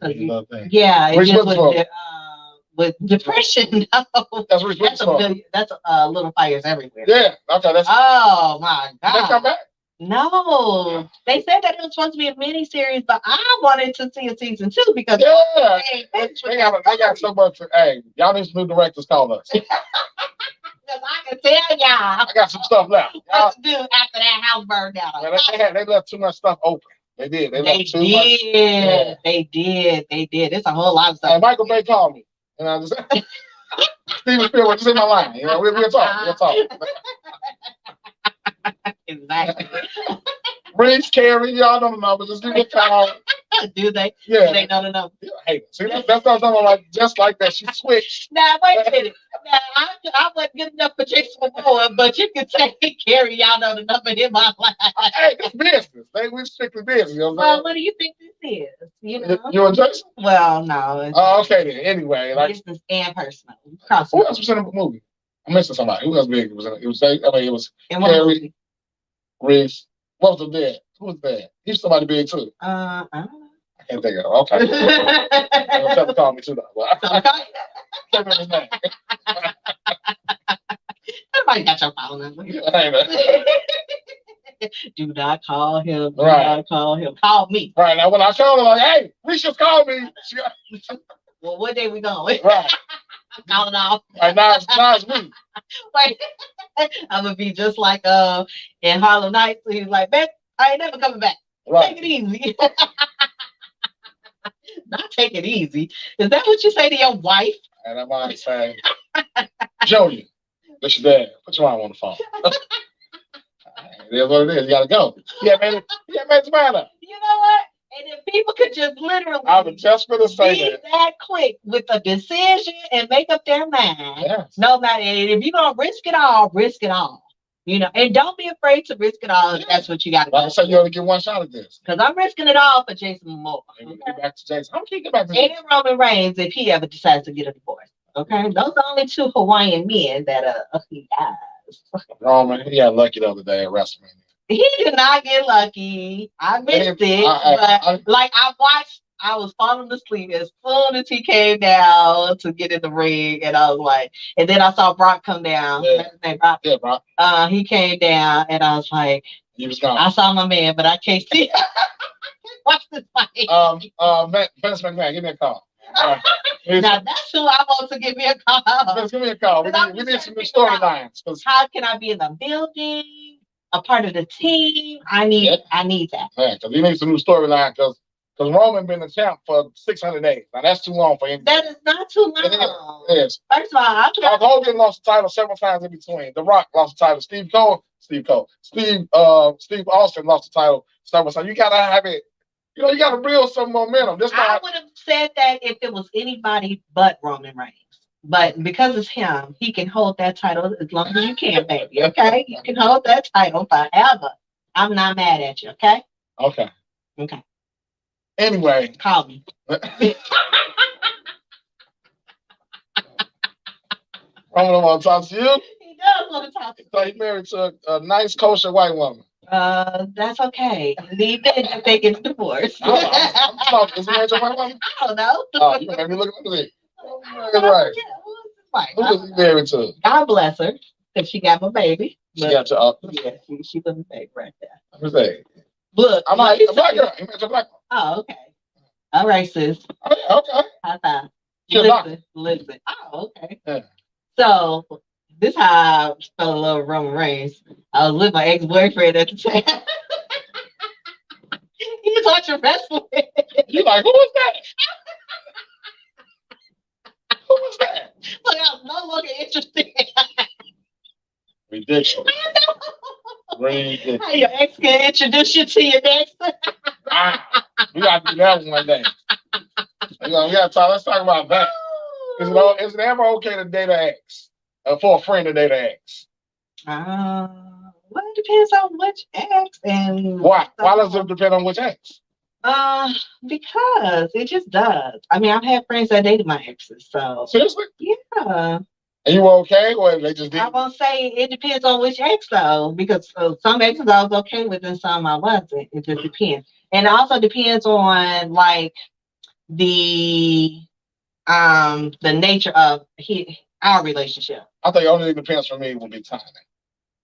Yeah, it just with depression. No. That's Little Fires Everywhere. Yeah, okay. Oh my God. Did they come back? No, they said that it was supposed to be a mini series, but I wanted to see a season 2 because they got so much. Hey, y'all need some new directors call us. Because I can tell y'all, I got some stuff left. What to do after that house burned down? They left too much stuff open. They did. They left too much. Yeah. They did. It's a whole lot of stuff. And Michael Bay called me, and I just Steven Spielberg just in my line. We'll talk. Exactly. Reese, Carey, y'all know the number. Just give me a call. Do they? Yeah. Do they know the number? You a hater. See, that's not something like just like that. She switched. Now, wait a minute. Now, I wasn't good enough for Jason Momoa, but you can say Carrie, y'all know the number in my life. Hey, it's business. We strictly business. You know what I'm Well, saying? what do you think this is? You know? You and Jason? Well, no. It's Okay then. Anyway, like business and personal. who else was in the movie? I'm missing somebody. Who else big? It was in it? It was. I mean, it was In what Carrie, movie? Reese. What was the dad? Who was that? He's somebody big too. I don't I can't think of it. Okay. Don't tell him to call me too though. But I know. can't remember his name. Everybody got your phone number. Hey, man. Do not call him. Do Right. not call him. Call me. Right now, when I told her like, "Hey, Reese just called me," she got, Well, what day we going? right. I'm calling off. Right now, it's me. Like, I'm gonna be just like in Harlem Nights. He's like, "Man, I ain't never coming back. Right. Take it easy." Not take it easy. Is that what you say to your wife? And I might say, Jody, that's your dad. Put your mom on the phone. It is what it is. You gotta go. Yeah, man. Yeah, man. It's matter. You know what? And if people could just literally I was just gonna say be that. that quick with a decision and make up their mind, Yes. no matter, and if you're gonna risk it all, risk it all. You know, and don't be afraid to risk it all if that's what you got to Like I do. said, you only get one shot at this. Because I'm risking it all for Jason Momoa. And we Okay? get back to Jason. I'm gonna get back to And Jason. Roman Reigns if he ever decides to get a divorce. Okay, those are the only two Hawaiian men that he has. Roman, he got lucky the other day at WrestleMania. He did not get lucky. I missed it, but I was falling asleep as soon as he came down to get in the ring, and I was like, and then I saw Brock come down. Yeah. That's his name, Brock. Yeah, bro. He came down, and I was like, He was gone. I saw my man, but I can't see. Watch this fight. Vince McMahon, give me a call. Now that's who I want to give me a call. Vince, give me a call. We need some new storylines. How can I be in the building, a part of the team? I need that. Man, because we need some new storyline because Roman been the champ for 600 days. Now that's too long for him. That is not too long. Yes. First of all, Hulk Hogan lost the title several times in between. The Rock lost the title. Steve Austin lost the title several times. You gotta have it. You know, you gotta build some momentum. I would have said that if it was anybody but Roman Reigns. But because it's him, he can hold that title as long as you can, baby. Okay? You can hold that title forever. I'm not mad at you, okay? Okay. Okay. Anyway. Call me. I don't want to talk to you. He does want to talk to you. So he married to a nice kosher white woman. That's okay. Leave it if they get divorced. I'm talking. Is he married to a white woman? I don't know. Oh, you made me look at it. Right. Who was he married to? God bless her, because she got my baby. She got your Yeah, she was a baby right there. Who's that? Look, I'm like a black girl. He married to a black one. Oh, okay. All right, sis. Oh, yeah, okay. High five. She's a doctor. Listen. Oh, okay. Yeah. So this how I fell in love with Roman Reigns. I was with my ex-boyfriend at the time. He was watching wrestling. You like, who was that? Who was that? Look, I was no longer interested. Ridiculous. Ridiculous. How your ex can introduce you to your next? We got to do that one day. We gotta talk. Let's talk about that. Is it ever okay to date an ex? For a friend to date an ex? Well, it depends on which ex and why. Why does it depend on which ex? Because it just does. I mean, I've had friends that dated my exes, so Seriously? yeah. And you were okay, or they just I didn't? won't say it depends on which ex though, because some exes I was okay with and some I wasn't. It just depends, and it also depends on like the nature of our relationship. I think the only thing depends for me would be timing.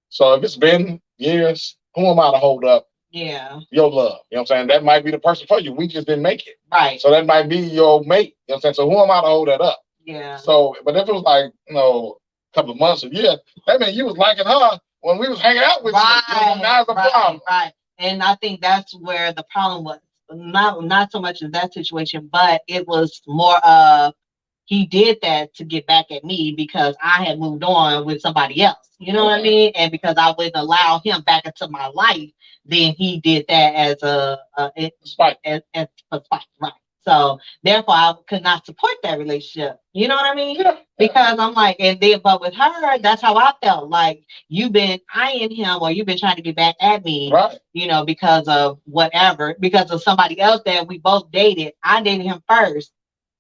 So if it's been years, who am I to hold up Yeah. your love? You know what I'm saying? That might be the person for you. We just didn't make it. Right. So that might be your mate. You know what I'm saying? So who am I to hold that up? Yeah. So, but if it was like, a couple of months or year, that means you was liking her when we was hanging out with you. Now it's a problem. Right. And I think that's where the problem was. Not so much in that situation, but it was more of he did that to get back at me because I had moved on with somebody else. You know what I mean? And because I wouldn't allow him back into my life, then he did that as Spike. as a spite, right? So therefore, I could not support that relationship. You know what I mean? Yeah. Because I'm like, and then, but with her, that's how I felt. Like you've been eyeing him, or you've been trying to get back at me, Right. you know, because of whatever, because of somebody else that we both dated. I dated him first,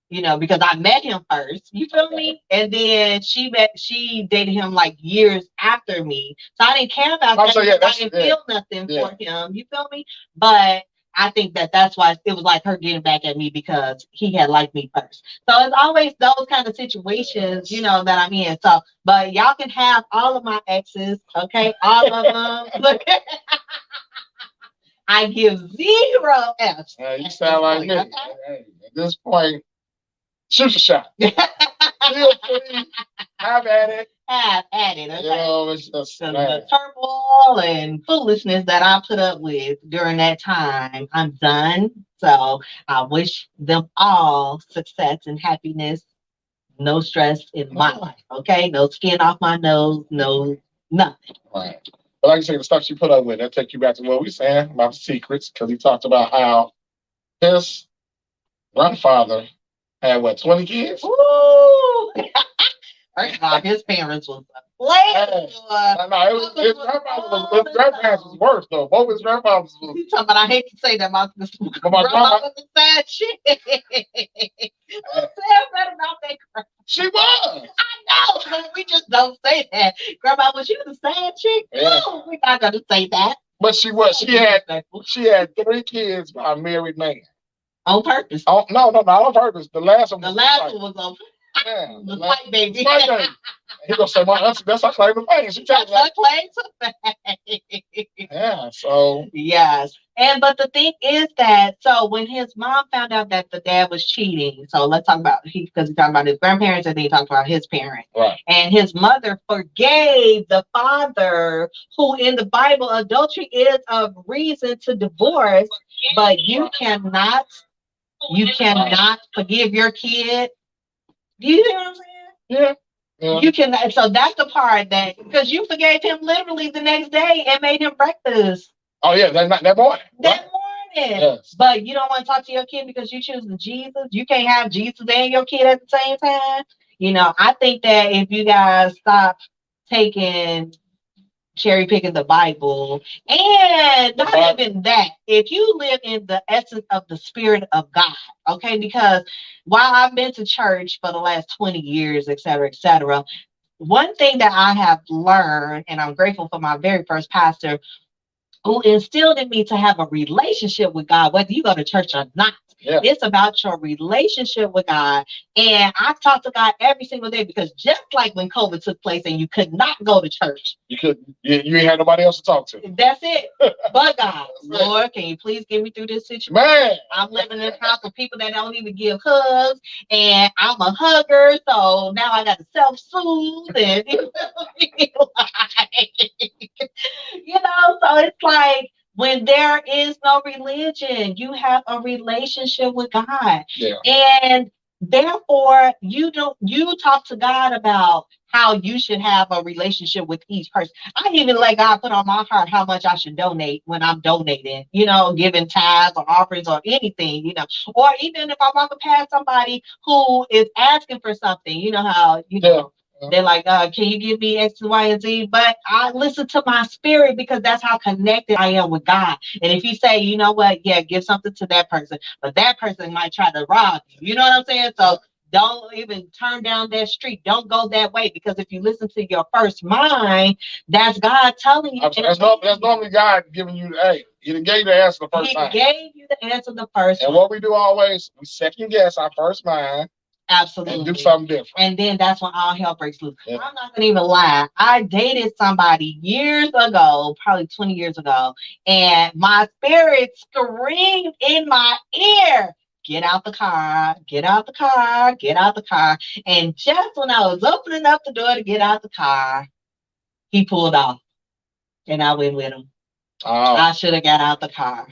you know, because I met him first. You feel me? And then she dated him like years after me. So I didn't care about that. Yeah, I didn't feel nothing for him. You feel me? But I think that's why it was like her getting back at me because he had liked me first. So it's always those kind of situations, you know, that I'm in. So, but y'all can have all of my exes, okay? All of them. Look, I give 0 F's. You sound like me. Okay? At this point, shoot your shot. Feel free. Have at it. Have at it. Okay? You know, it's just the turmoil and foolishness that I put up with during that time, I'm done. So I wish them all success and happiness. No stress in my life. Okay, no skin off my nose. No nothing. Right. But like I say, the stuff she put up with, that take you back to what we were saying about secrets, because he talked about how his grandfather had 20 kids? Ooh. First of all, his parents was players. No, his grandparents was worse though. Both his grandfathers was. You talking about? I hate to say that my grandma was a sad shit. Who said that about that grandma? She was. I know. We just don't say that. Grandma, was she a sad chick? Yeah. No, we're not gonna say that. But she was. She had 3 kids by a married man. On purpose. Oh no, not on purpose. The last one. The last one was on. Yeah, the white baby. He gonna say, "My auntie, that's her claim to fame." She that's her claim to fame. Yeah. So. Yes, but the thing is that when his mom found out that the dad was cheating, so let's talk about because he talked about his grandparents and then he talked about his parents. Right. And his mother forgave the father, who in the Bible, adultery is a reason to divorce, but you cannot forgive your kid. Do you hear what I'm saying? Yeah. Yeah. You can, so that's the part that because you forgave him literally the next day and made him breakfast. Oh yeah, that morning. That morning. Yes. But you don't want to talk to your kid because you choose the Jesus. You can't have Jesus and your kid at the same time. You know, I think that if you guys stop cherry picking the Bible, and not even that, if you live in the essence of the Spirit of God, okay, because while I've been to church for the last 20 years, et cetera, one thing that I have learned, and I'm grateful for my very first pastor who instilled in me to have a relationship with God, whether you go to church or not. Yeah. It's about your relationship with God. And I talk to God every single day because just like when COVID took place and you could not go to church. You ain't had nobody else to talk to. That's it. But God, Lord, can you please get me through this situation? Man. I'm living in a house with people that don't even give hugs. And I'm a hugger. So now I got to self-soothe. And so it's like, when there is no religion, you have a relationship with God. Yeah. And therefore, you talk to God about how you should have a relationship with each person. I even let God put on my heart how much I should donate when I'm donating, giving tithes or offerings or anything, or even if I'm walking past somebody who is asking for something, they're like, can you give me X, Y, and Z? But I listen to my spirit because that's how connected I am with God. And if you say, you know what, yeah, give something to that person, but that person might try to rob you. You know what I'm saying? So don't even turn down that street. Don't go that way, because if you listen to your first mind, that's God telling you. That's normally God giving you, hey, He gave you the answer the first time. He gave you the answer the first time. And what we do always, we second guess our first mind. Absolutely. And do something different. And then that's when all hell breaks loose. Yeah. I'm not going to even lie. I dated somebody years ago, probably 20 years ago, and my spirit screamed in my ear, get out the car, get out the car, get out the car. And just when I was opening up the door to get out the car, he pulled off. And I went with him. Oh. I should have got out the car.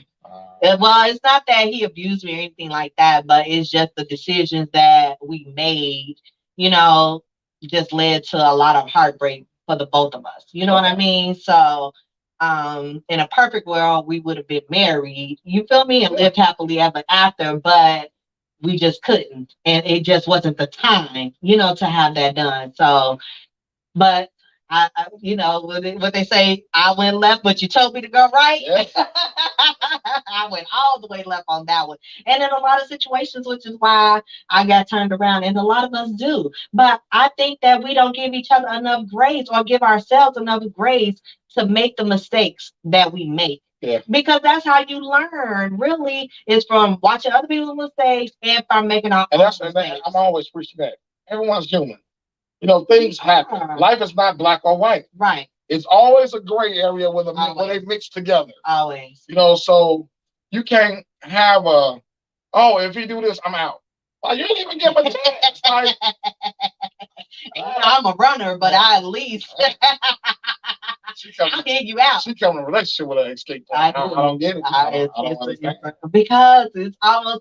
Well, it's not that he abused me or anything like that, but it's just the decisions that we made, you know, just led to a lot of heartbreak for the both of us. You know what I mean? So, in a perfect world, we would have been married, you feel me, and lived happily ever after, but we just couldn't. And it just wasn't the time, to have that done. So, but what they say, I went left, but you told me to go right. Yeah. I went all the way left on that one. And in a lot of situations, which is why I got turned around, and a lot of us do. But I think that we don't give each other enough grace or give ourselves enough grace to make the mistakes that we make. Yeah. Because that's how you learn, really, is from watching other people's mistakes and from making our And own that's the thing. mistakes. I'm always preaching that. Everyone's human. Things happen. Life is not black or white. Right. It's always a gray area when they mix together. Always. So you can't have if he do this, I'm out. Like, you didn't even give him a chance. Like, I'm a runner, but I at least I'll get you out. She come in a relationship with an escape plan. I don't get it. I don't understand. Because it's almost,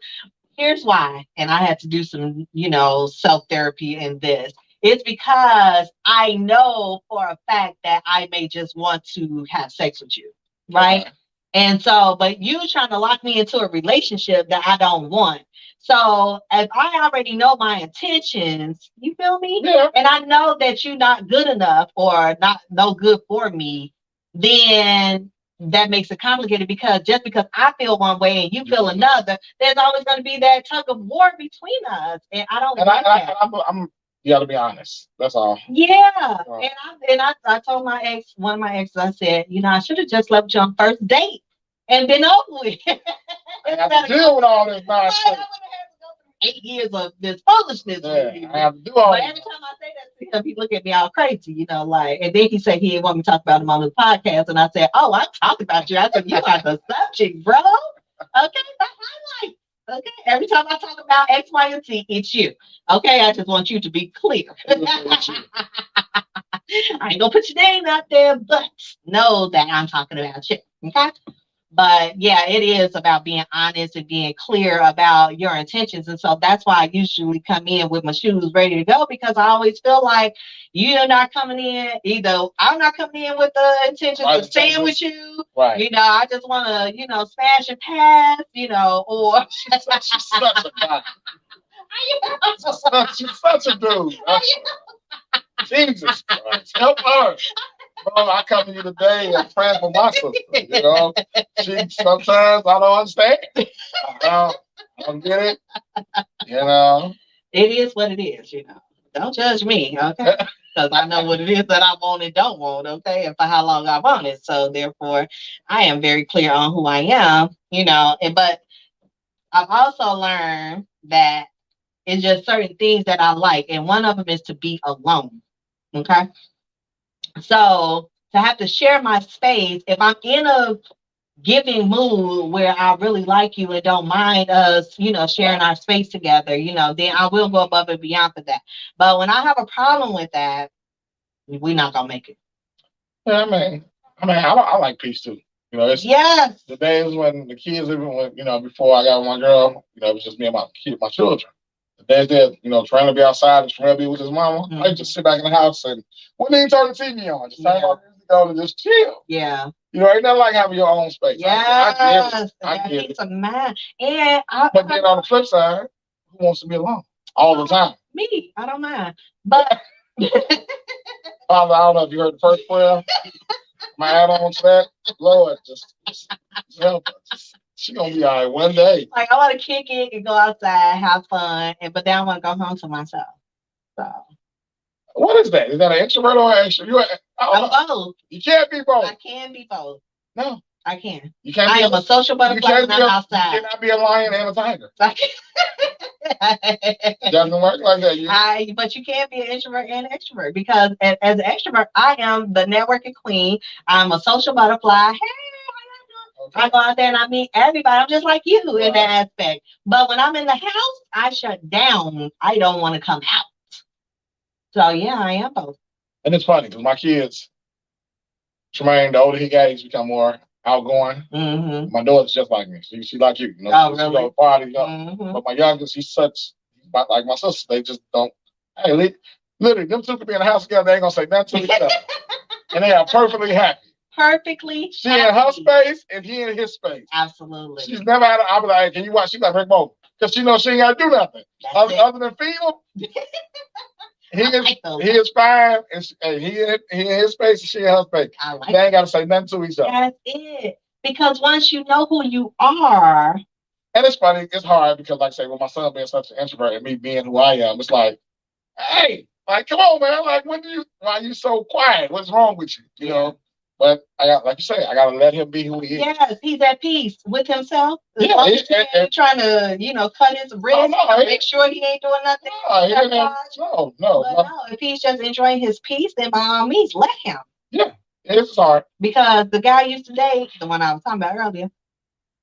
here's why, and I had to do some, self-therapy in this. It's because I know for a fact that I may just want to have sex with you, right? Okay. And so, but you trying to lock me into a relationship that I don't want. So if I already know my intentions, you feel me? Yeah. And I know that you're not good enough or not no good for me, then that makes it complicated, because just because I feel one way and you feel another, there's always going to be that tug of war between us. And I don't like that. You got to be honest. That's all. Yeah. And I told one of my exes, I said, I should have just left you on first date and been over with. I have to deal with all this nonsense. 8 years of this foolishness. Yeah, I have to do all but every time I say that to him, he look at me all crazy, and then he said he didn't want me to talk about him on the podcast. And I said, oh, I talked about you. I said, you are the subject, bro. Okay, the highlight. Okay, every time I talk about X, Y, and Z, it's you. Okay, I just want you to be clear. I ain't gonna put your name out there, but know that I'm talking about you. Okay. But yeah, it is about being honest and being clear about your intentions. And so that's why I usually come in with my shoes ready to go, because I always feel like you're not coming in, either I'm not coming in with the intention of staying with you. Right. I just want to, smash and pass, or she's such a guy. She's such a dude. Jesus Christ, help her. Bro, I come to you today and pray for my sister. Sometimes I don't understand. I don't get it. It is what it is, Don't judge me, okay? Because I know what it is that I want and don't want, okay? And for how long I want it. So therefore, I am very clear on who I am, but I've also learned that it's just certain things that I like. And one of them is to be alone, okay? So to have to share my space, if I'm in a giving mood where I really like you and don't mind us, sharing our space together, then I will go above and beyond for that. But when I have a problem with that, we're not gonna make it. Yeah, I like peace too. Yes. The days when the kids, even when, before I got one girl, it was just me and my children. The days that, trying to be outside and trying to be with his mama, I just sit back in the house and wouldn't even turn the TV on. Just turn on music on and just chill. Yeah. Ain't nothing like having your own space. Yes. I get it. And but then on the flip side, who wants to be alone all the time? Me. I don't mind. But Father, I don't know if you heard the first prayer. My add-on to that, Lord, just help her. She's gonna be all right one day. Like, I want to kick it and go outside, have fun, but then I want to go home to myself. So. What is that? Is that an introvert or an extrovert? I'm both. You can't be both. I can be both. No. I can. You can't. I am a social butterfly when I'm outside. You cannot be a lion and a tiger. It doesn't work like that. But you can't be an introvert and an extrovert, because as an extrovert, I am the networking queen. I'm a social butterfly. Hey, okay. I go out there and I meet everybody. I'm just like you in that aspect. But when I'm in the house, I shut down. I don't want to come out. So yeah, I am both. And it's funny because my kids, Tremaine, the older he got, he's become more outgoing. Mm-hmm. My daughter's just like me. She like you. You know, Oh, she really? go to party. Mm-hmm. But my youngest, he's such like my sister. They just don't. Hey, literally, them two could be in the house together. They ain't gonna say nothing to each other, and they are perfectly happy. Perfectly. She in her space, and he in his space. Absolutely. She's never had. I'll be like, hey, can you watch? She's like, bring over, because she knows she ain't got to do nothing other than feed him. He is fine, and he in his space, and she in her space. They ain't got to say nothing to each other. That's it. Because once you know who you are, and it's funny, it's hard because, like I say, with my son being such an introvert and me being who I am, it's like, hey, like, come on, man, like, why are you so quiet? What's wrong with you? You know. But like you say, I gotta let him be who he is. Yes, he's at peace with himself. He ain't trying to, cut his wrist, make sure he ain't doing nothing. No. If he's just enjoying his peace, then by all means, let him. Yeah, it's hard. Because the guy I used to date, the one I was talking about earlier,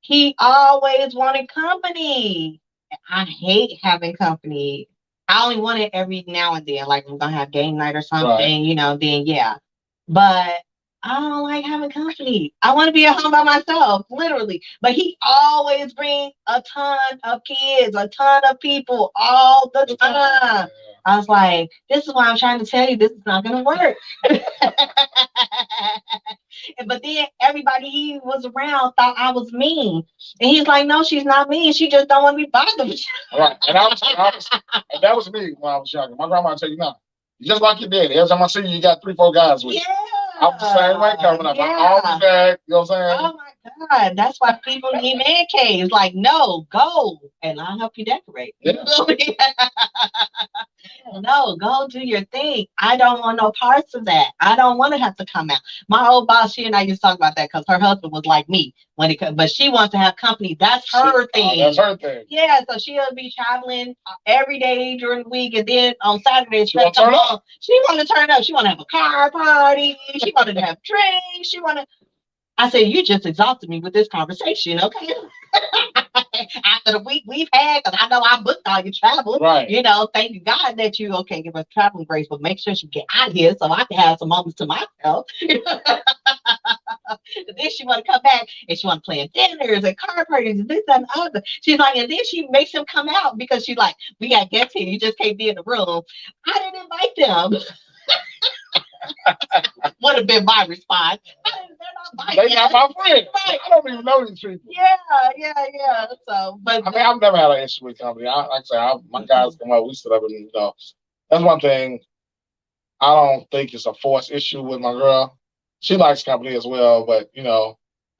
he always wanted company. I hate having company. I only want it every now and then, like we're gonna have game night or something, then yeah. But I don't like having company. I want to be at home by myself, literally. But he always brings a ton of kids, a ton of people all the time. I was like, this is why I'm trying to tell you this is not going to work. But then everybody he was around thought I was mean. And he's like, no, she's not mean. She just don't want to be bothered with you. Right. And that was me when I was younger. My grandma would tell you, no, just like your daddy. Every time I see you, you got 3-4 guys with you. I was the same way coming up. I always had, you know what I'm saying? Oh my God. That's why people need man caves. Like, no, go and I'll help you decorate. Yeah. No, go do your thing. I don't want no parts of that. I don't want to have to come out. My old boss, she and I used to talk about that because her husband was like me but she wants to have company. That's her thing. That's her thing. Yeah, so she'll be traveling every day during the week, and then on Saturdays she want to turn up. She want to turn up. She want to have a car party. She wanted to have drinks. She want to. I said, you just exhausted me with this conversation, okay? After the week we've had, because I know I booked all your travel. Right. Thank God that you, give us traveling grace, but make sure you get out of here so I can have some moments to myself. Then she want to come back and she want to plan dinners and car parties and this and the other. She's like, and then she makes him come out because she's like, we got guests here. You just can't be in the room. I didn't invite them. Would have been my response. They not my friends. Right. I don't even know these people. Yeah. So, but I've never had an issue with company. Like I say, my guys come up, we sit up and that's one thing. I don't think it's a forced issue with my girl. She likes company as well, but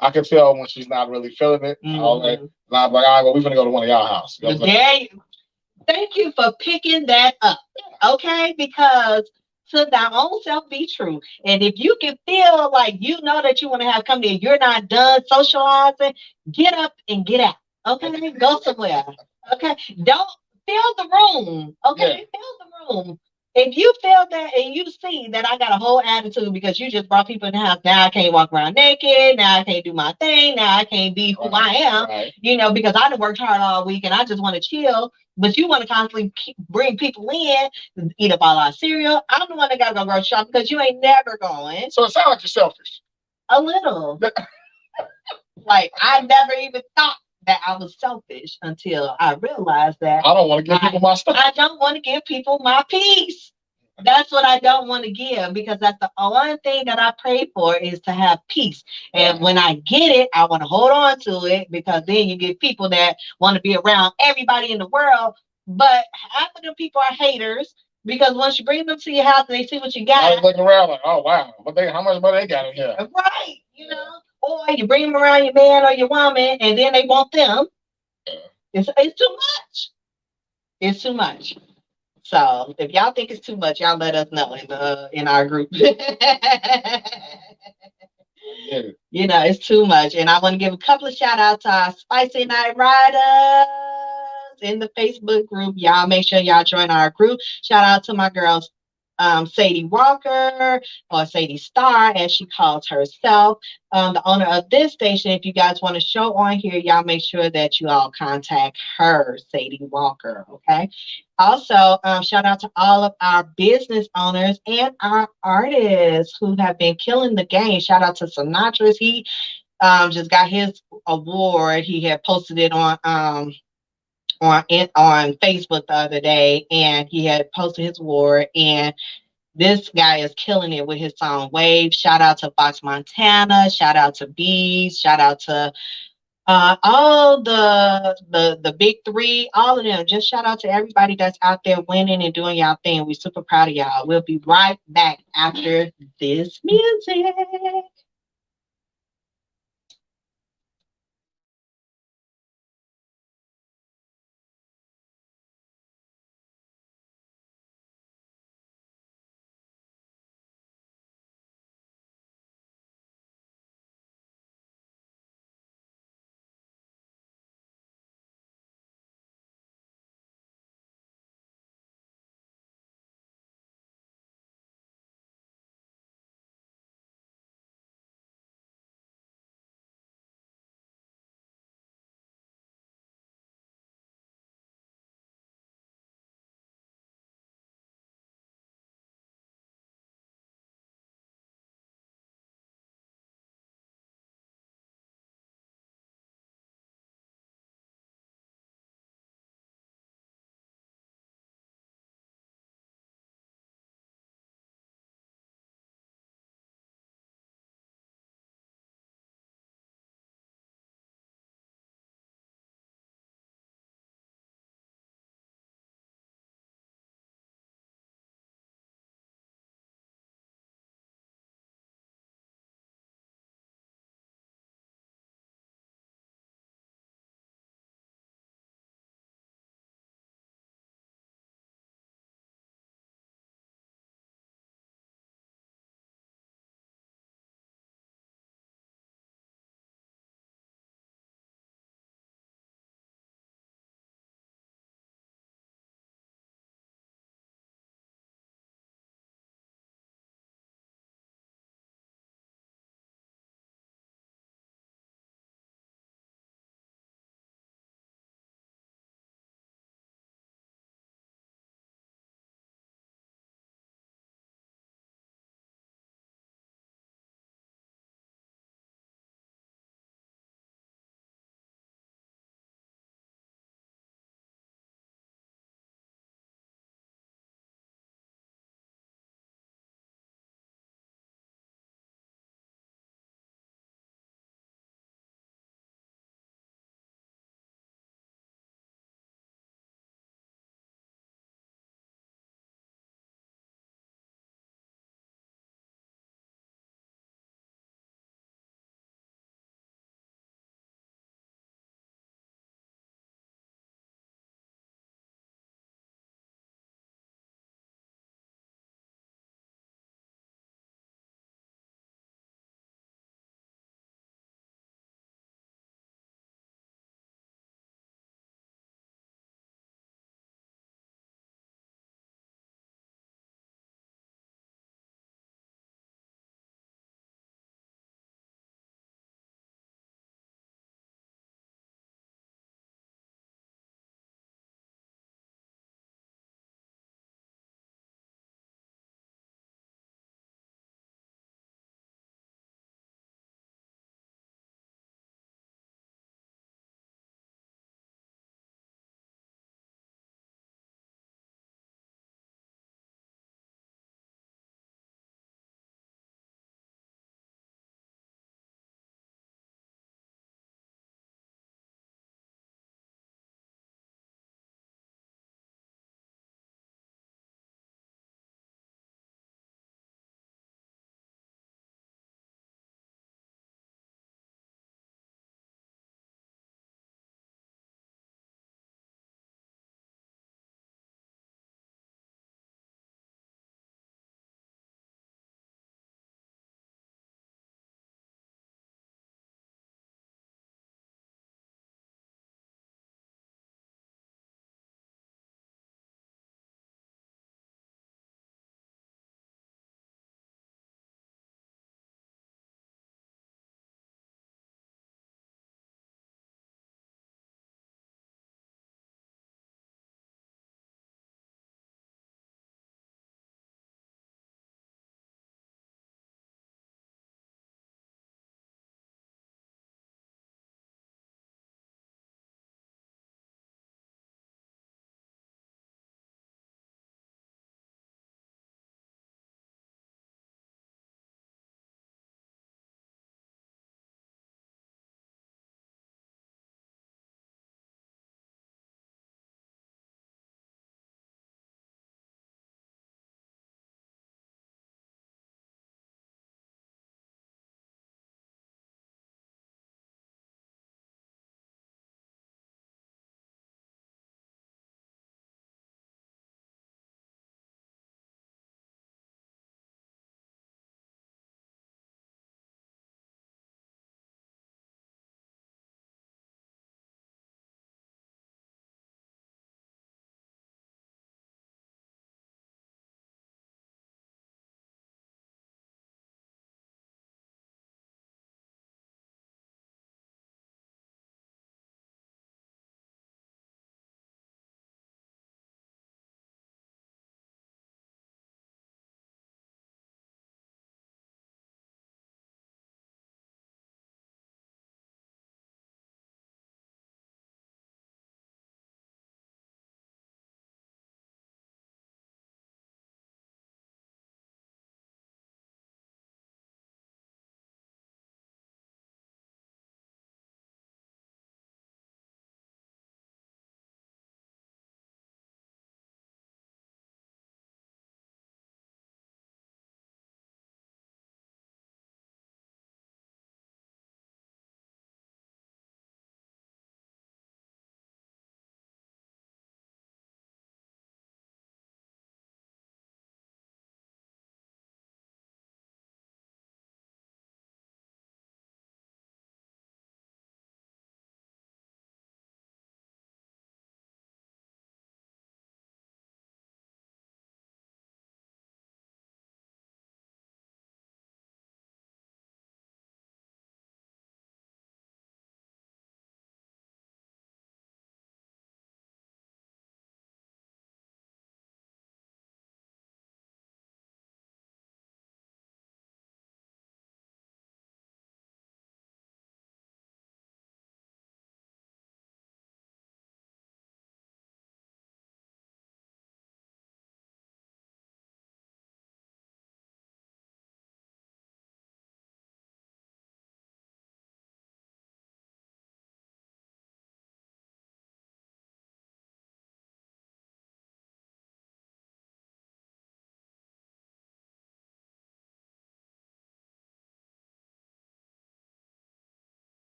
I can tell when she's not really feeling it. And I'm like, all right, well, we're gonna go to one of y'all house. Thank you for picking that up. Okay, because to thy own self be true. And if you can feel like you know that you want to have company and you're not done socializing, get up and get out. Okay, go somewhere. Okay, don't fill the room. Okay, fill the room. If you feel that and you see that I got a whole attitude because you just brought people in the house, now I can't walk around naked, now I can't do my thing, now I can't be who I am, because I done worked hard all week and I just want to chill. But you want to constantly bring people in, eat up all our cereal. I'm the one that got to go grocery shopping because you ain't never going. So it sounds like you're selfish. A little. Like, I never even thought that I was selfish until I realized that I don't want to give people my stuff. I don't want to give people my peace. That's what I don't want to give because that's the one thing that I pray for is to have peace. And when I get it, I want to hold on to it because then you get people that want to be around everybody in the world. But half of the people are haters because once you bring them to your house and they see what you got. I was looking around like, oh, wow. How much money they got in here? Right. Or you bring them around your man or your woman and then they want them. It's too much. It's too much. So if y'all think it's too much, y'all let us know in our group. It's too much. And I want to give a couple of shout outs to our Spicy Night Riders in the Facebook group. Y'all make sure y'all join our group. Shout out to my girls, Sadie Walker, or Sadie Star, as she calls herself, the owner of this station. If you guys want to show on here, y'all make sure that you all contact her, Sadie Walker, okay? Also, shout out to all of our business owners and our artists who have been killing the game. Shout out to Sinatra's. He just got his award. He had posted it on Facebook the other day, and he had posted his award. And this guy is killing it with his song Wave. Shout out to Fox Montana. Shout out to Bees. Shout out to all the big three, all of them. Just shout out to everybody that's out there winning and doing y'all thing. We're super proud of y'all. We'll be right back after this music.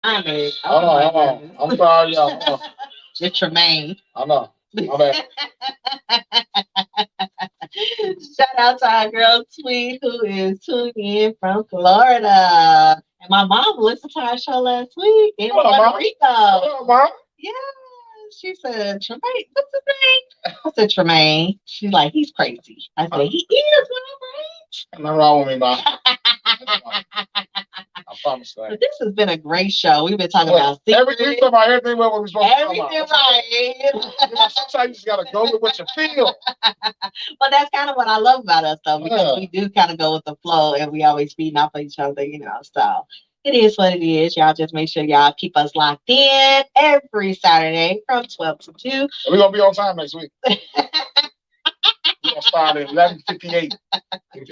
Alex. Hold Oh on, my hold on. goodness. I'm sorry, y'all. Hold on. It's Tremaine. I know. My bad. Shout out to our girl Tweet who is tuning in from Florida. And my mom listened to our show last week in Hello, Puerto Mom. Rico. Hello, Mom. Yeah. She said, Tremaine, what's his name? I said, Tremaine. She's like, he's crazy. I said, he is, Nothing wrong with me, Mom. right? I promise that. But this has been a great show. We've been talking about Everything, secrets, talking about everything what we're supposed to talk everything about. right. Sometimes you just gotta go with what you feel. But that's kind of what I love about us, though, because we do kind of go with the flow and we always feeding off of each other, So it is what it is. Y'all just make sure y'all keep us locked in every Saturday from 12 to 2. We're gonna be on time next week. We're gonna start at 11:58. We're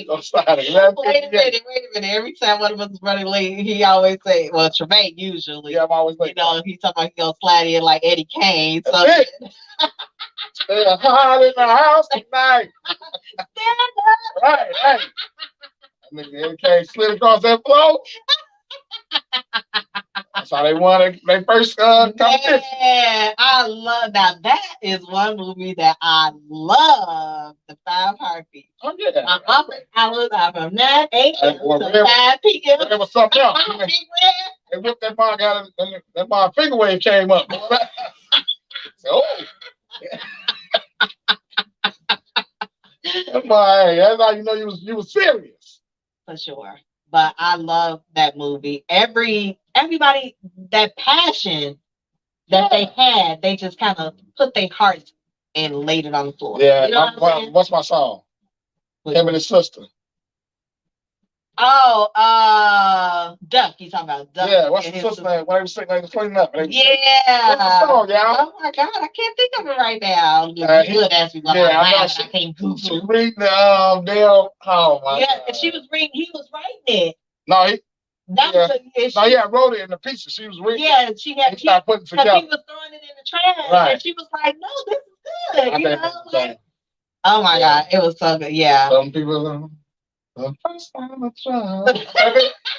gonna start at 11:58. Wait a minute. Every time one of us is running late, he always say, well, Tremaine usually. Yeah, I'm always late. He's talking about he's gonna slide in like Eddie Kane. So That's it. It's hot in the house tonight. stand up. Right, hey. Nigga Eddie Kane slid across that floor. That's how they won their first competition. Man, I love that is one movie that I love. The Five Heartbeats. Oh yeah. My office hours are from 9 a.m. to 5 p.m. There was something else. They whipped that bar, that bar finger wave came up. So, oh. That's how you know you was serious. For sure. But I love that movie. Everybody, that passion that they had, they just kind of put their hearts and laid it on the floor. Yeah. You know what I'm saying? What's my song? Him and his sister. Oh, Duck. You talking about Duck? Yeah. What's the sister name? When they were sitting, they were cleaning up. Yeah. What's the song, y'all? Oh my God, I can't think of it right now. You would ask me what I can't Google. She reading the damn. Oh my God. And she was reading. He was writing it. No, he. That was I wrote it in the pieces. She was reading. Yeah, she had. He started putting together. He was throwing it in the trash, right. And she was like, "No, this is good." Oh my God, it was so good. Yeah. Some people. The first time I tried.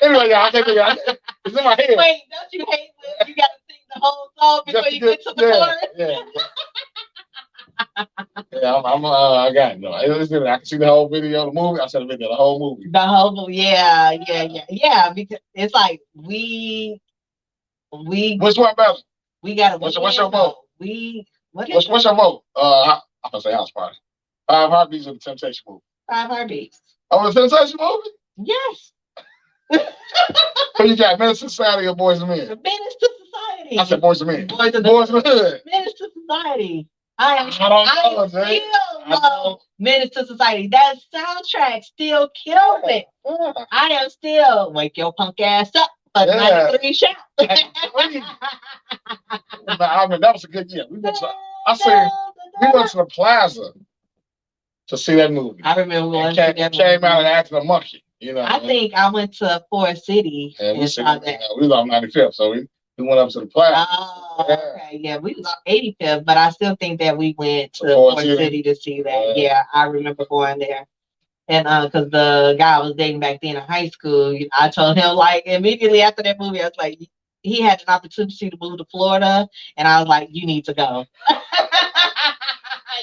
Anyway, y'all, I can't do it. It's in my head. Wait, don't you hate when you got to sing the whole song before you get to the chorus? Yeah, I got it. No, I can see the whole video, the movie. I said the video, the whole movie. The whole movie, yeah. Because it's like we. Which one better? We got to. What's your vote? What's your vote? I'm gonna say House Party. Five Heartbeats of the Temptation movie. Five Heartbeats. Oh, the Temptation movie? Yes. Who you got? Menace to Society or Boys and Men? Menace to Society. I said Boys and Men. Boys and Hood. Menace to Society. I don't know, I love Menace to Society. That soundtrack still kills it. Yeah. I am still wake your punk ass up. But 93 shout. I mean, that was a good year. We went to the Plaza to see that movie. I remember when came out and acting a monkey. I think I went to Forest City and saw that. We was on 95th, so we went up to the Plaza. Oh, okay. Yeah, we was on 85th, but I still think that we went to Forest City to see that. Yeah, I remember going there. And because the guy I was dating back then in high school, I told him like immediately after that movie, I was like, he had an opportunity to move to Florida, and I was like, you need to go.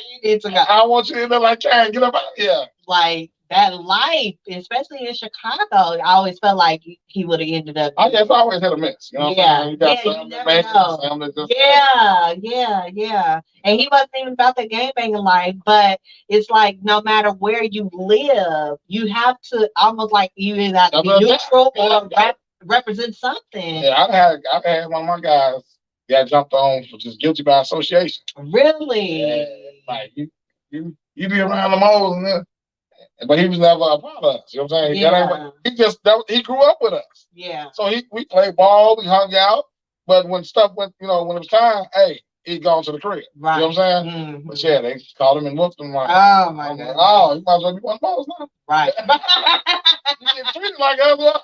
You need to go. I want you to end up like Karen, get up out here. Like that life, especially in Chicago, I always felt like he would have ended up. I guess always hit a miss. You know what I'm saying? You never know. Yeah. And he wasn't even about the gangbanging life, but it's like no matter where you live, you have to almost like you either have to be neutral or represent something. Yeah, I've had one of my guys got jumped on for just guilty by association. Really? Yeah, like you be around the moles and then. But he was never a part of us. You know what I'm saying? Yeah. He grew up with us. Yeah. So we played ball, we hung out. But when stuff went, when it was time, hey, he'd gone to the crib. Right. You know what I'm saying? Mm-hmm. But yeah, they called him and whooped him. Like, oh my God. Oh, you might as well be one of those now. Right. You get treated like us.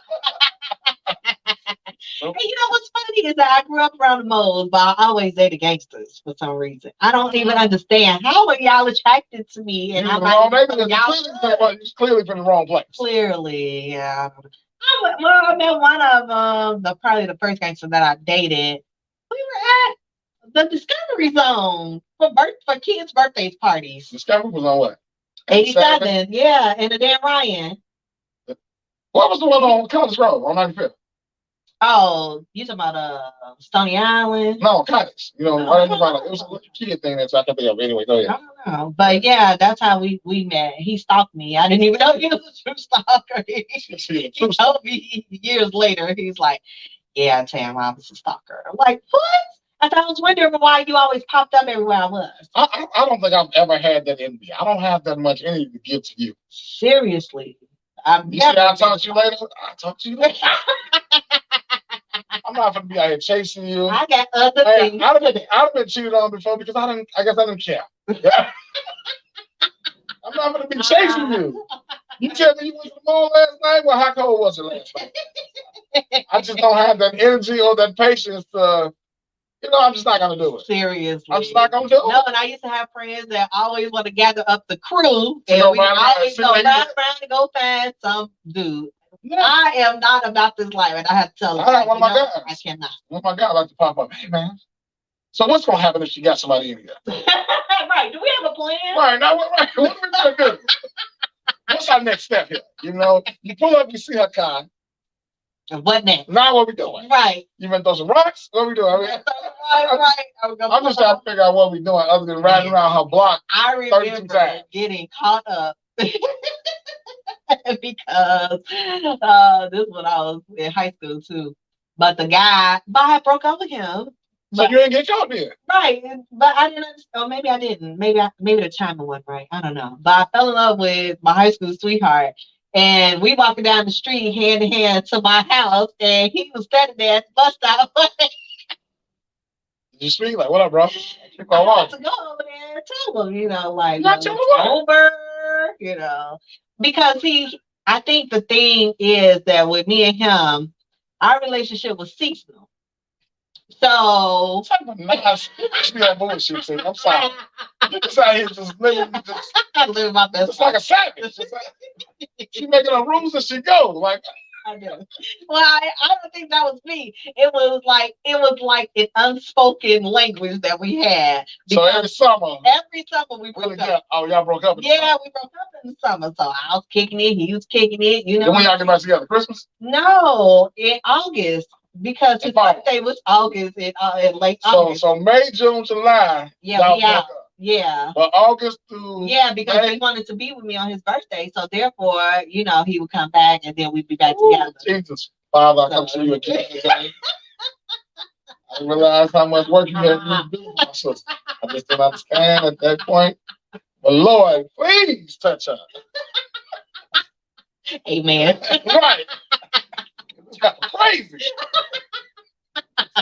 And you know what's funny is that I grew up around the moles, but I always dated gangsters for some reason. I don't even understand how are y'all attracted to me, and I'm like, clearly from the wrong place. Clearly, yeah. Well, I met one of probably the first gangster that I dated. We were at the Discovery Zone for kids' birthdays parties. Discovery was on what? 87, yeah, and the Dan Ryan. What was the one on College Road on 95th? Oh, you talking about Stony Island? No, College. You know, it was a little kid thing that I can think of. Anyway, go ahead. I don't know, but yeah, that's how we met. He stalked me. I didn't even know he was a true stalker. He told me years later. He's like, "Yeah, Tam, I was a stalker." I'm like, "What?" I thought I was wondering why you always popped up everywhere I was. I don't think I've ever had that in me. I don't have that much energy to give to you. Seriously. You see I'll talk to you later? I'll talk to you later. I'm not gonna be out here chasing you. I got other things. I'd have been cheated on before because I guess I didn't care. Yeah. I'm not gonna be chasing you. You tell me you went to the mall last night? Well, how cold was it last night? I just don't have that energy or that patience to, I'm just not gonna do it. Seriously. I'm just not gonna do it. No, and I used to have friends that always want to gather up the crew and we always go round and go find some dude. Yeah. I am not about this life, and I have to tell them. I one of my guys. I cannot. One of my guys like to pop up. Hey man, so what's gonna happen if she got somebody in here? Right? Do we have a plan? Right now, right. What are we gonna do? What's our next step here? You pull up, you see her car. And what next? Now what we doing? Right. You gonna throw some rocks? What we doing? Right. I'm just trying to figure out what we doing other than riding around her block. I remember getting caught up. Because this is when I was in high school too. But I broke up with him. So you didn't get caught there. Right. But I didn't understand. Or maybe I didn't. Maybe the timing wasn't right. I don't know. But I fell in love with my high school sweetheart. And we walking down the street hand in hand to my house, and he was standing there at the bus stop. Did you speak? Like, what up, bro? I had to go over there and tell him, like, it's over, because I think the thing is that with me and him, our relationship was seasonal. So, bullshit. I'm sorry. You just out here just living my best. It's like a savage. She making her rules as she go. Like I do. Well, I don't think that was me. It was like an unspoken language that we had. So every summer we broke up. Oh, y'all broke up. Yeah, we broke up in the summer. So I was kicking it, he was kicking it. Then when y'all get back together, Christmas? No, in August. Because his birthday was August in late August. So May, June, July. Yeah. But August through because he wanted to be with me on his birthday. So therefore, he would come back and then we'd be back together. Jesus, Father, I come to you again today. I realize how much work you had to do, my sister. I just didn't understand at that point. But Lord, please touch her. Amen. Right. It's got crazy.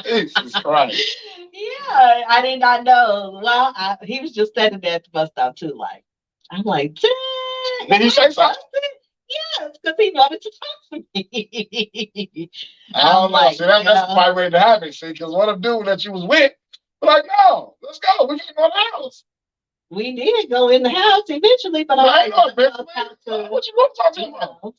Jesus Christ. Yeah, I did not know. Well, he was just standing there at the bus stop too. I'm like, dang. Did he say something? Yes, because he wanted to talk to me. I don't know. See, that's the right way to have it. See, because what a dude that you was with, like, no, let's go. We can go to the house. We did go in the house eventually, but I know, bitch. What you want to talk to him about?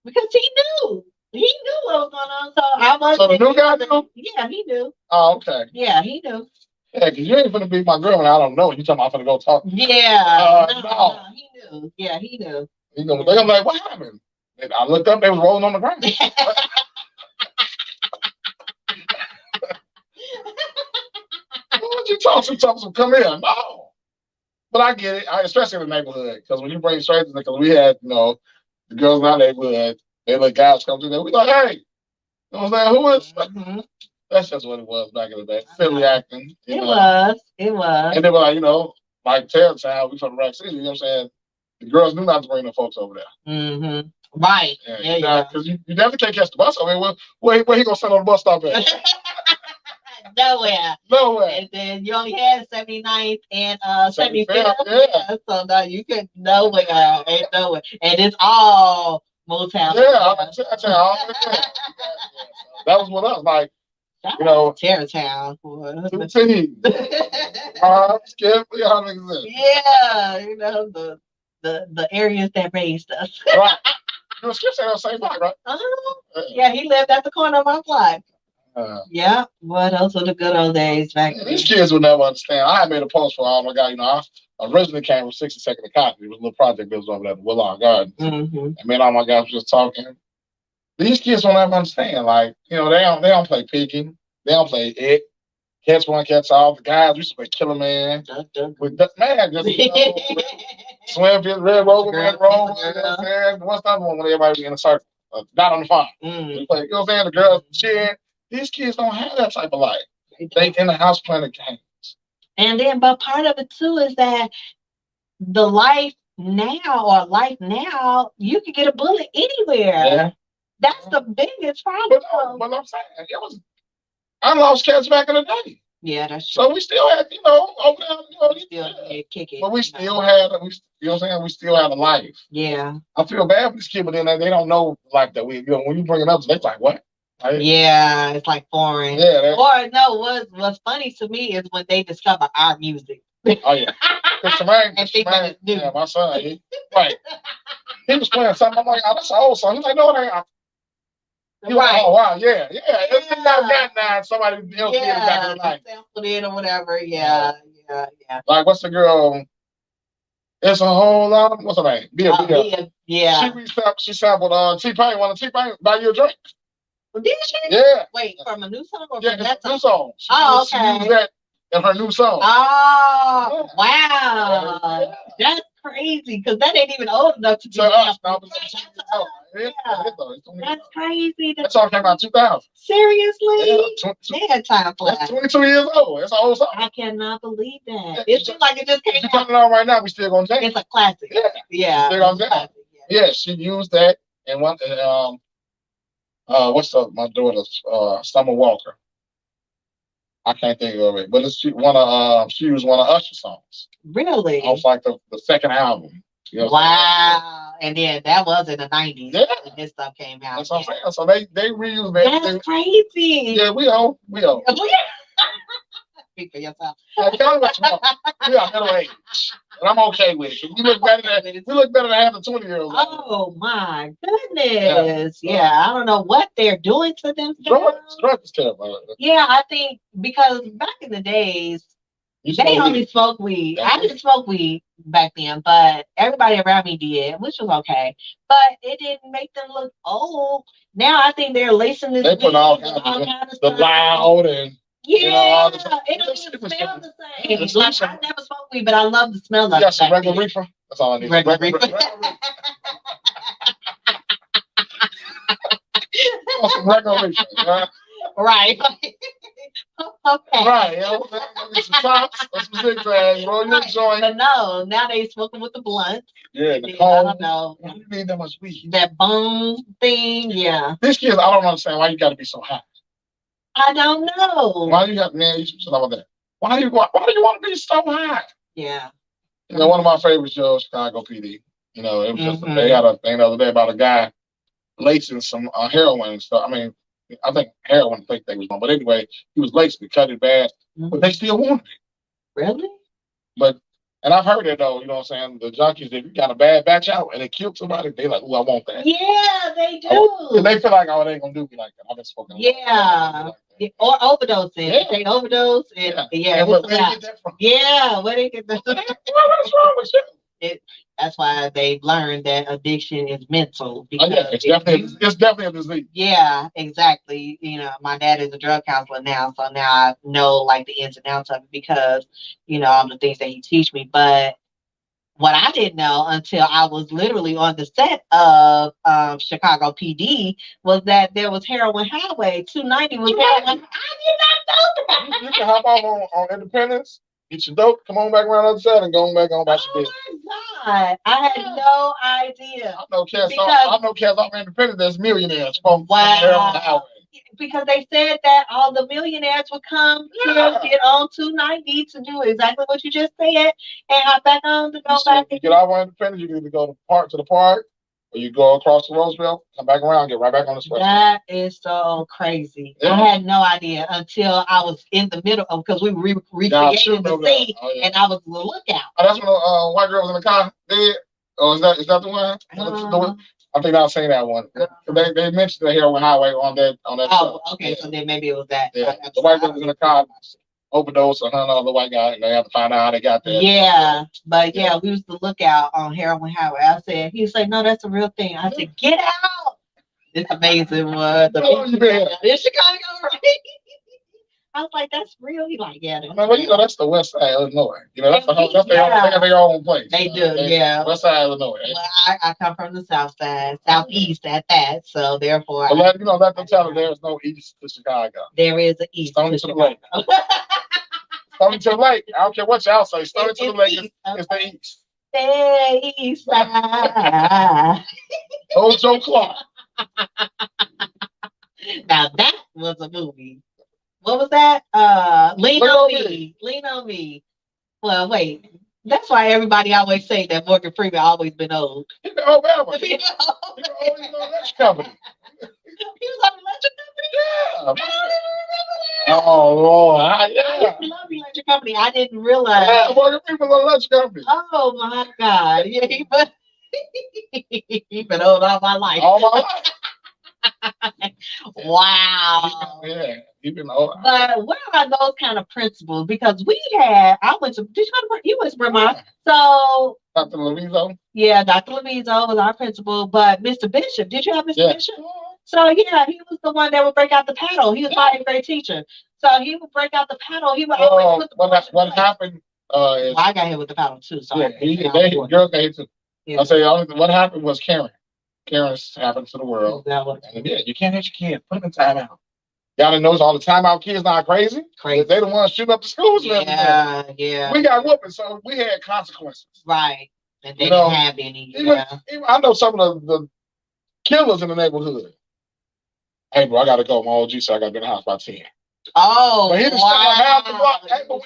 Because he knew. He knew what was going on. So how much? So the new guy knew? Yeah, he knew. Oh, okay. Yeah, he knew. Yeah, because you ain't gonna be my girl and I don't know. You talking about I'm gonna go talk? Yeah. No, he knew. Yeah, he knew. They're gonna be like, what happened? And I looked up, they was rolling on the ground. What you talking to? Come here. No. But I get it, especially in the neighborhood, because when you bring strangers, because we had, the girls in our neighborhood, they let guys come through there. We like, hey, you know what I'm saying? Who is? Mm-hmm. That's just what it was back in the day. Silly acting. It was. And they were like, like Taylortown, we from Rack City, you know what I'm saying? The girls knew not to bring the folks over there. Mm-hmm. Right. Yeah. Because you definitely can't catch the bus. I mean, where he gonna sit on the bus stop at? Nowhere. And then you only had 79th and 75th. Yeah. So now you could nowhere. Ain't nowhere. And it's all Motown. Yeah, that was what I was like. Terrortown. Yeah, the areas that raised us. Right. You was Skip said on the same block, right? Yeah, he lived at the corner of my block. Yeah. What else were the good old days back then? These kids would never understand. I had made a post for all my guys. You know, I originally came from 62nd and Cotton. It was a little project that was over there at Willow Gardens. And me and all my guys were just talking. These kids don't ever understand. Like, you know, they don't play picking. They don't play it. Catch one, catch all. The guys used to play Killer Man. With man, just swim, fit, red rover, red rover. You know what I'm saying? What's the other one when everybody be in a circle? Not on the farm. We play, you know what I'm saying? The girls cheering. These kids don't have that type of life. They in the house playing the games. And then, but part of it too is that the life now, you can get a bullet anywhere. Yeah. That's the biggest problem. But I'm saying, it was, I lost cats back in the day. Yeah, that's true. So we still had, you know, over there, you know, still kick it. But we still had, you know what I'm saying? We still had a life. Yeah. I feel bad for these kids, but then they don't know life that we, you know, when you bring it up, they're like, what? Right? Yeah, it's like foreign. Yeah. Or no, what's funny to me is when they discover our music. Oh yeah. Tremaine, yeah, my son, right. He was playing something. I'm like, oh, that's an old song. He's like, no, it ain't. He's like, oh wow, yeah. It's not that now. Somebody else did it back in the night. Sampled it or whatever. Yeah. Like, what's the girl? It's a whole lot of, what's her name? Bia. Yeah. She sampled T-Pain. Want a T-Pain? Buy you a drink. Did she? Yeah. Wait, from a new song or from that new song? She okay. used that in her new song. Oh, wow. Yeah. That's crazy because that ain't even old enough to be us. That's crazy. That song came out in 2000. Seriously? Yeah, time flies. That's 22 years old. It's an old song. I cannot believe that. It seems like it just came out. If you turn it on right now, we still gonna jam. It's a classic. Yeah. Still gonna jam. Yeah, she used that and one. What's up? My daughter's Summer Walker. I can't think of it, but she used one of Usher's songs. Really? Off like the second album. You know wow. And then that was in the 90s. Yeah. When this stuff came out. That's what I'm saying. So they reused that. That's crazy. Yeah, we owe. Speak for yourself. Tell me what you want. We are middle age. And I'm okay with it. We look better than half the 20-year-olds. Oh my goodness. Yeah, I don't know what they're doing to themselves. Drugs is terrible. Yeah, I think because back in the days, they only smoked weed. I didn't smoke weed back then, but everybody around me did, which was okay. But it didn't make them look old. Now I think they're lacing this. They put all kinds of the loud and yeah, it don't even smell the same. Like, I never smoked weed, but I love the smell of it. Yeah, some regular reefer. That's all I need. Regular reefer. Some regular reefer. Right. Okay. Right. Some tops, some zigzags, roll your joint. But no, now they smoking with the blunt. Yeah, the I don't know. Why do you need that much weed? That bone thing, yeah. These kids, I don't understand why you got to be so hot. I don't know. Why you got man? You should about that. Why do you want to be so hot? Yeah. You know, one of my favorite shows, Chicago PD. You know, it was just they had a thing the other day about a guy lacing some heroin and stuff. I mean, I think heroin think they was on, but anyway, he was lacing, cut it bad, but they still wanted it. Really? But and I've heard it though. You know what I'm saying? The junkies, if you got a bad batch out and it killed somebody, they like, oh, I want that. Yeah, they do. They feel like, oh, they ain't gonna do me like that. I've been smoking. Yeah. Or overdosing. Yeah. They overdose and where they get that from? Yeah, where they get that from? What's wrong with you? That's why they've learned that addiction is mental. Because it's definitely a disease. Yeah, exactly. You know, my dad is a drug counselor now, so now I know like the ins and outs of it because, you know, all the things that he teach me. But what I didn't know until I was literally on the set of Chicago PD was that there was Heroin Highway. 290 was heroin. I did not know that. You can hop off on Independence, get your dope, come on back around the other side, and go back on about your business. Oh my God, I had no idea. I know cats off Independence that's millionaires from Heroin Highway. Because they said that all the millionaires would come to get on 290 to do exactly what you just said and hop back on to go back. You get off on Independence, you can either go to the park, or you go across the Roosevelt, come back around, get right back on the expressway. That is so crazy. Yeah. I had no idea until I was in the middle of because we recreated the scene and I was the lookout. Oh, that's when the white girl was in the car dead? Oh, is that the one? I think I've seen that one. They mentioned the heroin highway on that Oh, show. okay. Yeah. So then maybe it was that. Yeah. The white girl was in the car, overdose, and another white guy, and they have to find out how they got there. Yeah, but yeah, we used to look out on Heroin Highway. I said, he said, no, that's a real thing. I said, get out. It's amazing. What How long you been here? in Chicago, right? I was like, that's real. He like, yeah. I mean, well, you know, that's the west side of Illinois. You know, that's the whole, that's Yeah. they got their own place. They do, yeah. West side of Illinois. Well, I come from the south side, southeast at that. So therefore, But let them tell them there's no east to Chicago. there is an east Stony to to the Chicago. lake. Stony to the lake. I don't care what y'all say. Stony to the lake is the east. Stay east side. Old Joe Clark. Now that was a movie. What was that? Lean on Me. Lean on Me. Well, wait. That's why everybody always say that Morgan Freeman always been old. He's been old forever. He was He's been old in the electric company. on Electric Company. Yeah. I don't even remember that. Oh Lord. I Yeah. used to love Electric Company. I didn't realize. Yeah, Morgan Freeman on electric company. Oh my God. Yeah, he been old all my life. All my life. Wow. Yeah, he's been old. But where are those kind of principles? Because I went to, you went to Vermont. So, Dr. Lovizo? yeah, Dr. Lovizo was our principal, but Mr. Bishop, did you have Mr. Bishop? So, yeah, he was the one that would break out the paddle. He was my 8th grade teacher. So, he would break out the paddle. He would always put the what happened is... Well, I got hit with the paddle too. So girls got hit too. Yeah. I'll say what happened was Karen. Karen's happened to the world. And yeah, you can't hit your kid. Put them in timeout. Y'all knows all the timeout kids not crazy. Crazy. They the ones shooting up the schools. Yeah, yeah. We got whooping, so we had consequences. Right. And they didn't have any. Even, I know some of the killers in the neighborhood. Hey, bro, I gotta go. My OG said I gotta be in the house by 10. Oh, but he was half the block. Hey, but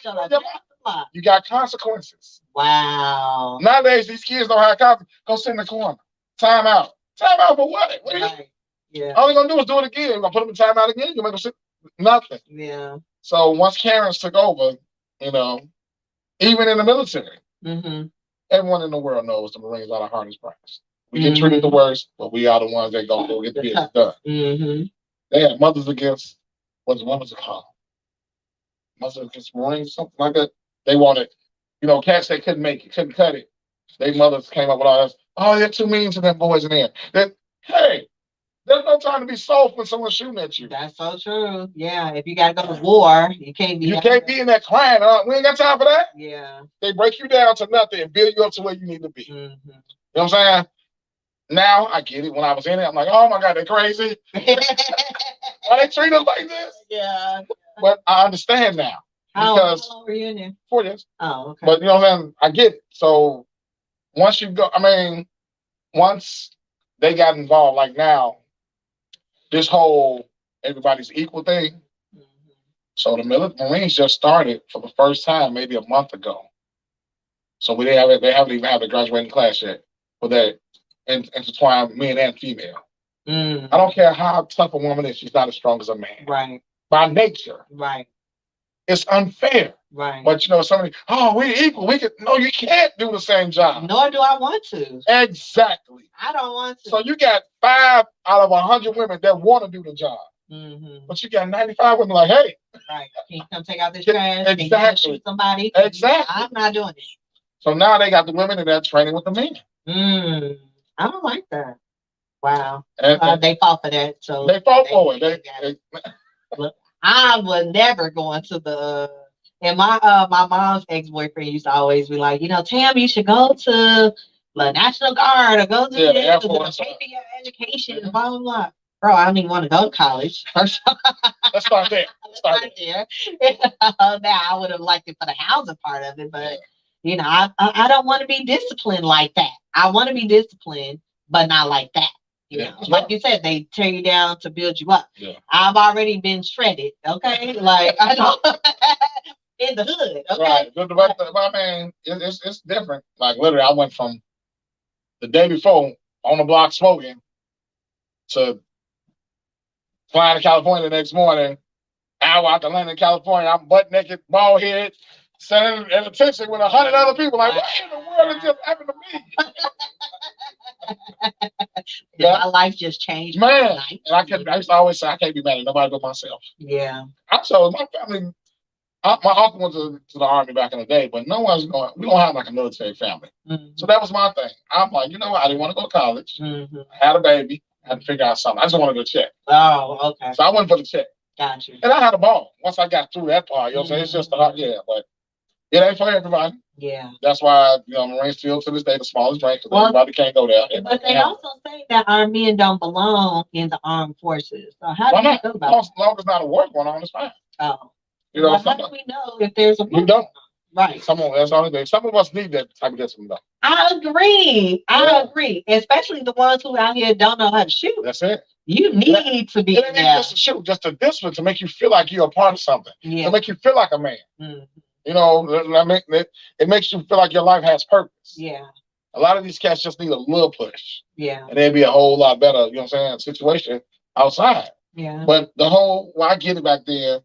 you got consequences. Wow. Nowadays, these kids don't have consequences. Go sit in the corner. Time out. Time out for what? Right. Yeah. All they're gonna do is do it again. You're gonna put them in time out again. You're gonna make them sit. Nothing. Yeah. So once Karen's took over, even in the military, everyone in the world knows the Marines are the hardest price. We get treated the worst, but we are the ones that go get the business done. They had Mothers Against, what was it called? Mothers Against Marines, something like that. They wanted, cats they couldn't make it, couldn't cut it. Their mothers came up with all this. Oh, they're too mean to them boys in there. Hey, there's no time to be soft when someone's shooting at you. That's so true. Yeah, if you gotta go to war, you can't be. You can't be in that crying. We ain't got time for that. Yeah. They break you down to nothing and build you up to where you need to be. You know what I'm saying? Now I get it. When I was in it, I'm like, oh my God, they're crazy. Why they treat us like this? Yeah. But I understand now. Because how long were you in there? 4 years. Oh, okay. But you know what I'm saying? I get it. So once you go, once they got involved, like now, this whole everybody's equal thing. So the Marines just started for the first time maybe a month ago. So they haven't even had the graduating class yet for that intertwine men and female. I don't care how tough a woman is, she's not as strong as a man. Right. By nature. Right. It's unfair. Right. But somebody, we're equal. No, you can't do the same job. Nor do I want to. Exactly. I don't want to. So you got 5 out of 100 women that want to do the job. But you got 95 women like, hey. Right. Can you come take out this trash? Exactly. Can you shoot somebody? Exactly. I'm not doing it. So now they got the women and they're training with the men. I don't like that. Wow. And they fought for that. So they fought for it. Look, I would never go into the and my mom's ex-boyfriend used to always be like, Tam, you should go to the National Guard or go to the Air Force, pay for your education, blah blah blah. Bro, I don't even want to go to college. First Let's start there. Now I would have liked it for the housing part of it, but I don't want to be disciplined like that. I want to be disciplined, but not like that. Like you said, they tear you down to build you up. Yeah. I've already been shredded, okay? Like I know in the hood, okay? Right. It's different. Like literally, I went from the day before on the block smoking to flying to California the next morning, hour out to London, California. I'm butt naked, bald head, sitting at attention with 100 other people. Like, what in the world is just happened to me? Yeah. My life just changed. Man, overnight. and I used to always say I can't be mad at nobody but myself. Yeah. I told my family, my uncle went to the army back in the day, but no one's going. We don't have like a military family, so that was my thing. I'm like, you know what? I didn't want to go to college. I had a baby. I had to figure out something. I just wanted to check. Oh, okay. So I went for the check. Gotcha. And I had a ball once I got through that part. You know what I'm saying? It's just but it ain't for everybody. Yeah. That's why Marines still to this day the smallest rank because everybody can't go there. But they also say that our men don't belong in the armed forces. So how do you feel about that? As long as not a war going on, it's fine. Oh. Well, how do we know if there's a war? We don't. Right. That's the only thing. Some of us need that type of discipline, though. I agree. I agree. Especially the ones who out here don't know how to shoot. That's it. You need to be. It ain't just to shoot, just a discipline to make you feel like you're a part of something. Yeah. To make you feel like a man. It makes you feel like your life has purpose. Yeah. A lot of these cats just need a little push. Yeah. And it'd be a whole lot better, situation outside. Yeah. But I get it back there,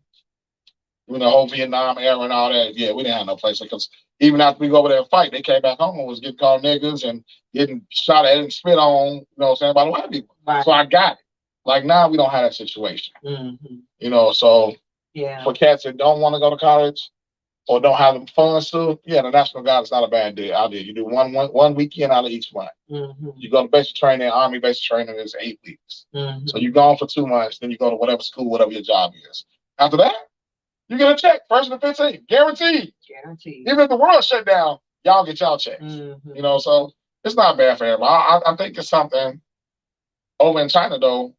the whole Vietnam era and all that, yeah, we didn't have no place. Because even after we go over there and fight, they came back home and was getting called niggas and getting shot at and spit on, by the white people. Right. So I got it. Like now we don't have that situation. So for cats that don't want to go to college or don't have them funds to, the National Guard is not a bad idea. You do one weekend out of each month. You go to basic training, Army basic training is 8 weeks. So you're gone for 2 months, then you go to whatever school, whatever your job is. After that, you get a check, 1st to 15th, guaranteed. Guaranteed. Even if the world shut down, y'all get y'all checks. So it's not bad for everybody. I think it's something over in China though.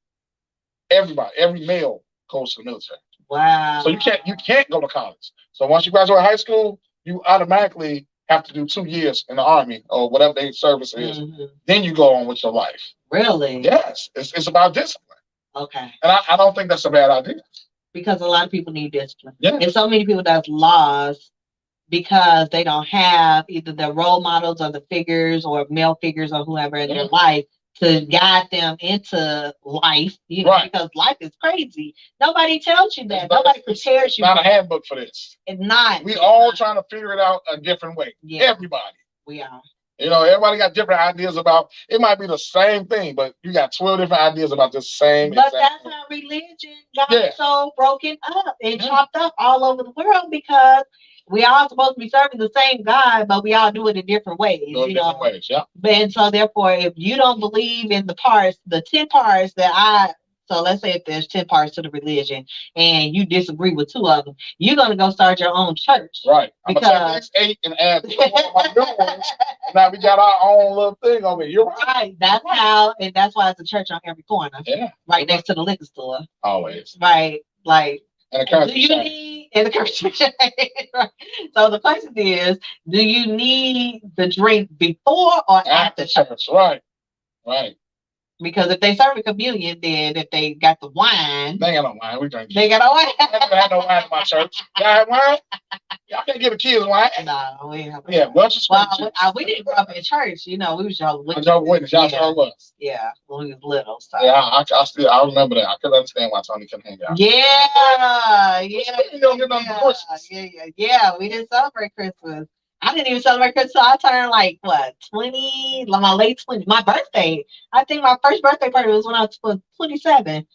Every male goes to the military. Wow. So you can't go to college. So once you graduate high school, you automatically have to do 2 years in the Army or whatever their service is. Then you go on with your life. Really? Yes. It's about discipline. Okay. And I don't think that's a bad idea. Because a lot of people need discipline. Yeah. And so many people that's lost because they don't have either the role models or the figures or male figures or whoever in their life to guide them into life, because life is crazy. Nobody tells you that. Nobody prepares you. It's not a handbook for this. It's not. We all trying to figure it out a different way. Yeah. Everybody. We are. Everybody got different ideas about. It might be the same thing, but you got 12 different ideas about the same. But that's thing. How religion got so broken up and chopped up all over the world because we all supposed to be serving the same God, but we all do it in different ways. Different ways, yeah. And so therefore, if you don't believe in the 10 parts so let's say if there's 10 parts to the religion and you disagree with 2 of them, you're going to go start your own church. Right. Because 8 and add 2 of my new ones. Now we got our own little thing over here. Right. That's how, and that's why it's a church on every corner. Yeah. Right next to the liquor store. Always. Right. Like, and the currency. And the currency. Right. So the question is, do you need the drink before or after church? Right. Right. Because if they serve a communion, then if they got the wine, they got no wine. We drink. They got no wine. I never had no wine in my church. Y'all have wine? Y'all can't give the kids wine. No, we have. Yeah, well, we didn't grow up in church. We was y'all witness. Y'all witness. Y'all was. Yeah, when we was little. So. Yeah, I remember that. I couldn't understand why Tony couldn't hang out. Yeah. Yeah. We didn't celebrate Christmas. I didn't even celebrate Christmas. I turned 20, my late 20s. My birthday. I think my first birthday party was when I was 27.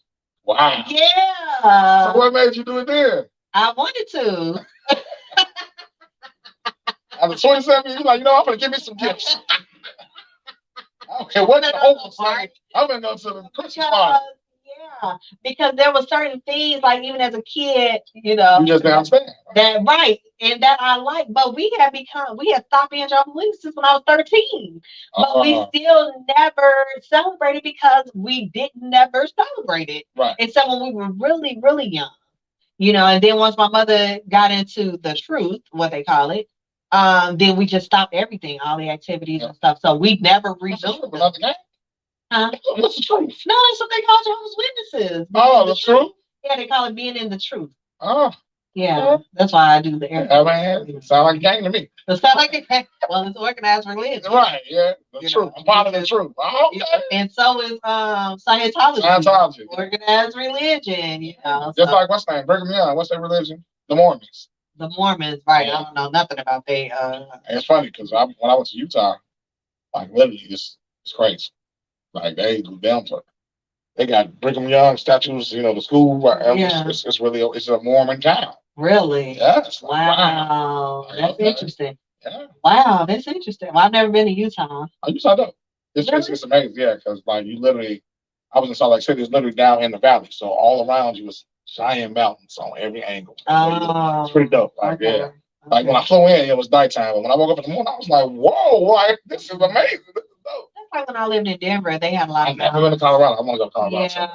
Wow. Yeah. So what made you do it then? I wanted to. At the 27, you're like, I'm going to give me some gifts. I don't care what the whole say. I'm going to go to the Christmas party. Yeah, because there were certain things, like even as a kid, you just downstairs. That right, and that I like, but we had stopped being Jehovah's Witnesses since when I was 13. But we still never celebrated because we never celebrate it. Right. Except when we were really, really young. And then once my mother got into the truth, what they call it, then we just stopped everything, all the activities and stuff. So we never resumed them. Huh? What's the truth? No, that's what they call Jehovah's Witnesses. Oh, the truth? Yeah, they call it being in the truth. Oh. Yeah, that's why I do the air. It sounds like a gang to me. It sounds like a gang. Well, it's organized religion. Right, yeah. The truth. I'm part of the truth. Oh, okay. And so is Scientology. Scientology. Organized religion, Just like what's the name? Brigham Young. What's their religion? The Mormons. The Mormons, right. Yeah. I don't know nothing about it's funny because when I went to Utah, literally, it's crazy. Like they down to. They got Brigham Young statues. You know, the school. Yeah. It's really it's a Mormon town. Really? Yeah. It's like, Wow. Like, That's okay. interesting. Yeah. Wow, that's interesting. Well, I've never been to Utah. I just I know. It's amazing. Yeah, because like you literally, I was in Salt Lake City. It's literally down in the valley, so all around you was giant mountains on every angle. Oh, It's pretty dope. Like okay. yeah. Like when I flew in, it was nighttime. But when I woke up in the morning, I was like, "Whoa! Like this is amazing. This is dope." That's like when I lived in Denver. They had a lot I've of never been to Colorado. I want to go to Colorado.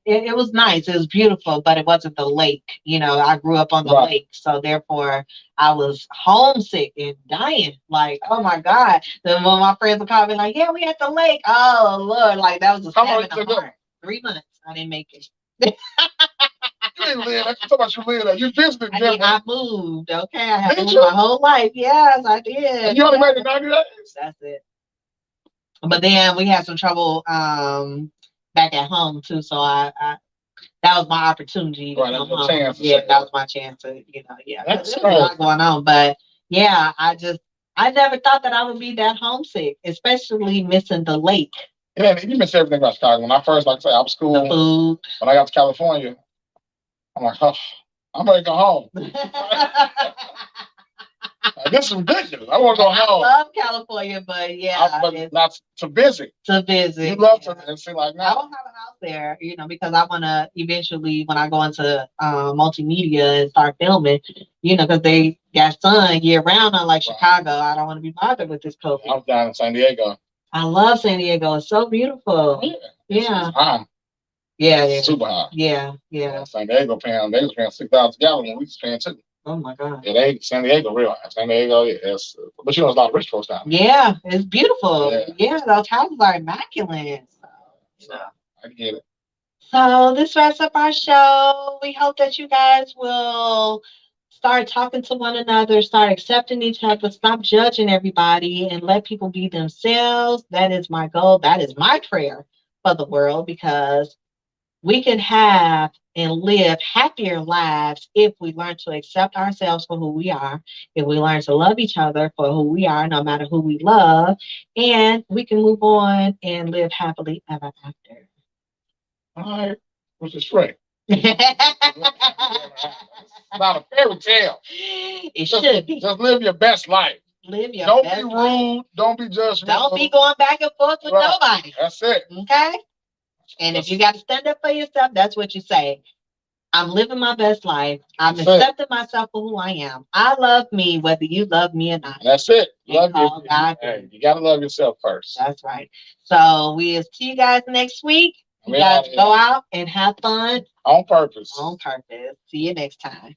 Yeah, it was nice. It was beautiful, but it wasn't the lake. You know, I grew up on the Right. lake, so therefore I was homesick and dying. Like, oh my God. Then when my friends would call me, like, yeah, we at the lake. Oh Lord, like that was a How long stab in did the you go? heart. 3 months. I didn't make it. You didn't live. That's so much you live there. You visited I mean, Denver. I moved. Okay, I had Did moved you? my whole life. Yes, I did. And you only made it 90 days. That's it. But then we had some trouble back at home too. So I that was my opportunity to Right, come that's your home. chance to Yeah, say that that. was my chance to, yeah. That's There's a lot crazy. going on. But yeah, I never thought that I would be that homesick, especially missing the lake, And then you miss everything about Chicago. When I first, like I say, I was the cool. food. When I got to California, I'm like, oh, I'm ready to go home. Like, this is ridiculous. I want to go I home. love California, but yeah, But it's not to visit. to visit. You love yeah. to see like I now. don't have a house there, because I want to eventually, when I go into multimedia and start filming, because they got sun year round, unlike Right. Chicago. I don't want to be bothered with this I COVID. was down in San Diego. I love San Diego. It's so beautiful. Yeah. Yeah. It's high. Yeah, It's yeah. super high. Yeah, yeah. San Diego they was paying $6 a gallon when we was paying $2. Oh my God. Yeah, San Diego real high. San Diego, yeah, but there's a lot of rich folks down there. Yeah, it's beautiful. Yeah. Yeah, those houses are immaculate. So, I get it. So this wraps up our show. We hope that you guys will start talking to one another, start accepting each other, stop judging everybody, and let people be themselves. That is my goal. That is my prayer for the world, because we can have and live happier lives if we learn to accept ourselves for who we are, if we learn to love each other for who we are, no matter who we love, and we can move on and live happily ever after. All right. What's the straight? It's not a fairy tale. It should be. Just live your best life. Live your Don't best be rude. life. Don't be judgmental. Don't be going back and forth with Right. nobody. That's it. Okay? And if you got to stand up for yourself, that's what you say. I'm living my best life. I'm accepting myself for who I am. I love me, whether you love me or not. That's it. Love you. Hey, you got to love yourself first. That's right. So we'll see you guys next week. You guys go out and have fun. On purpose. On purpose. See you next time.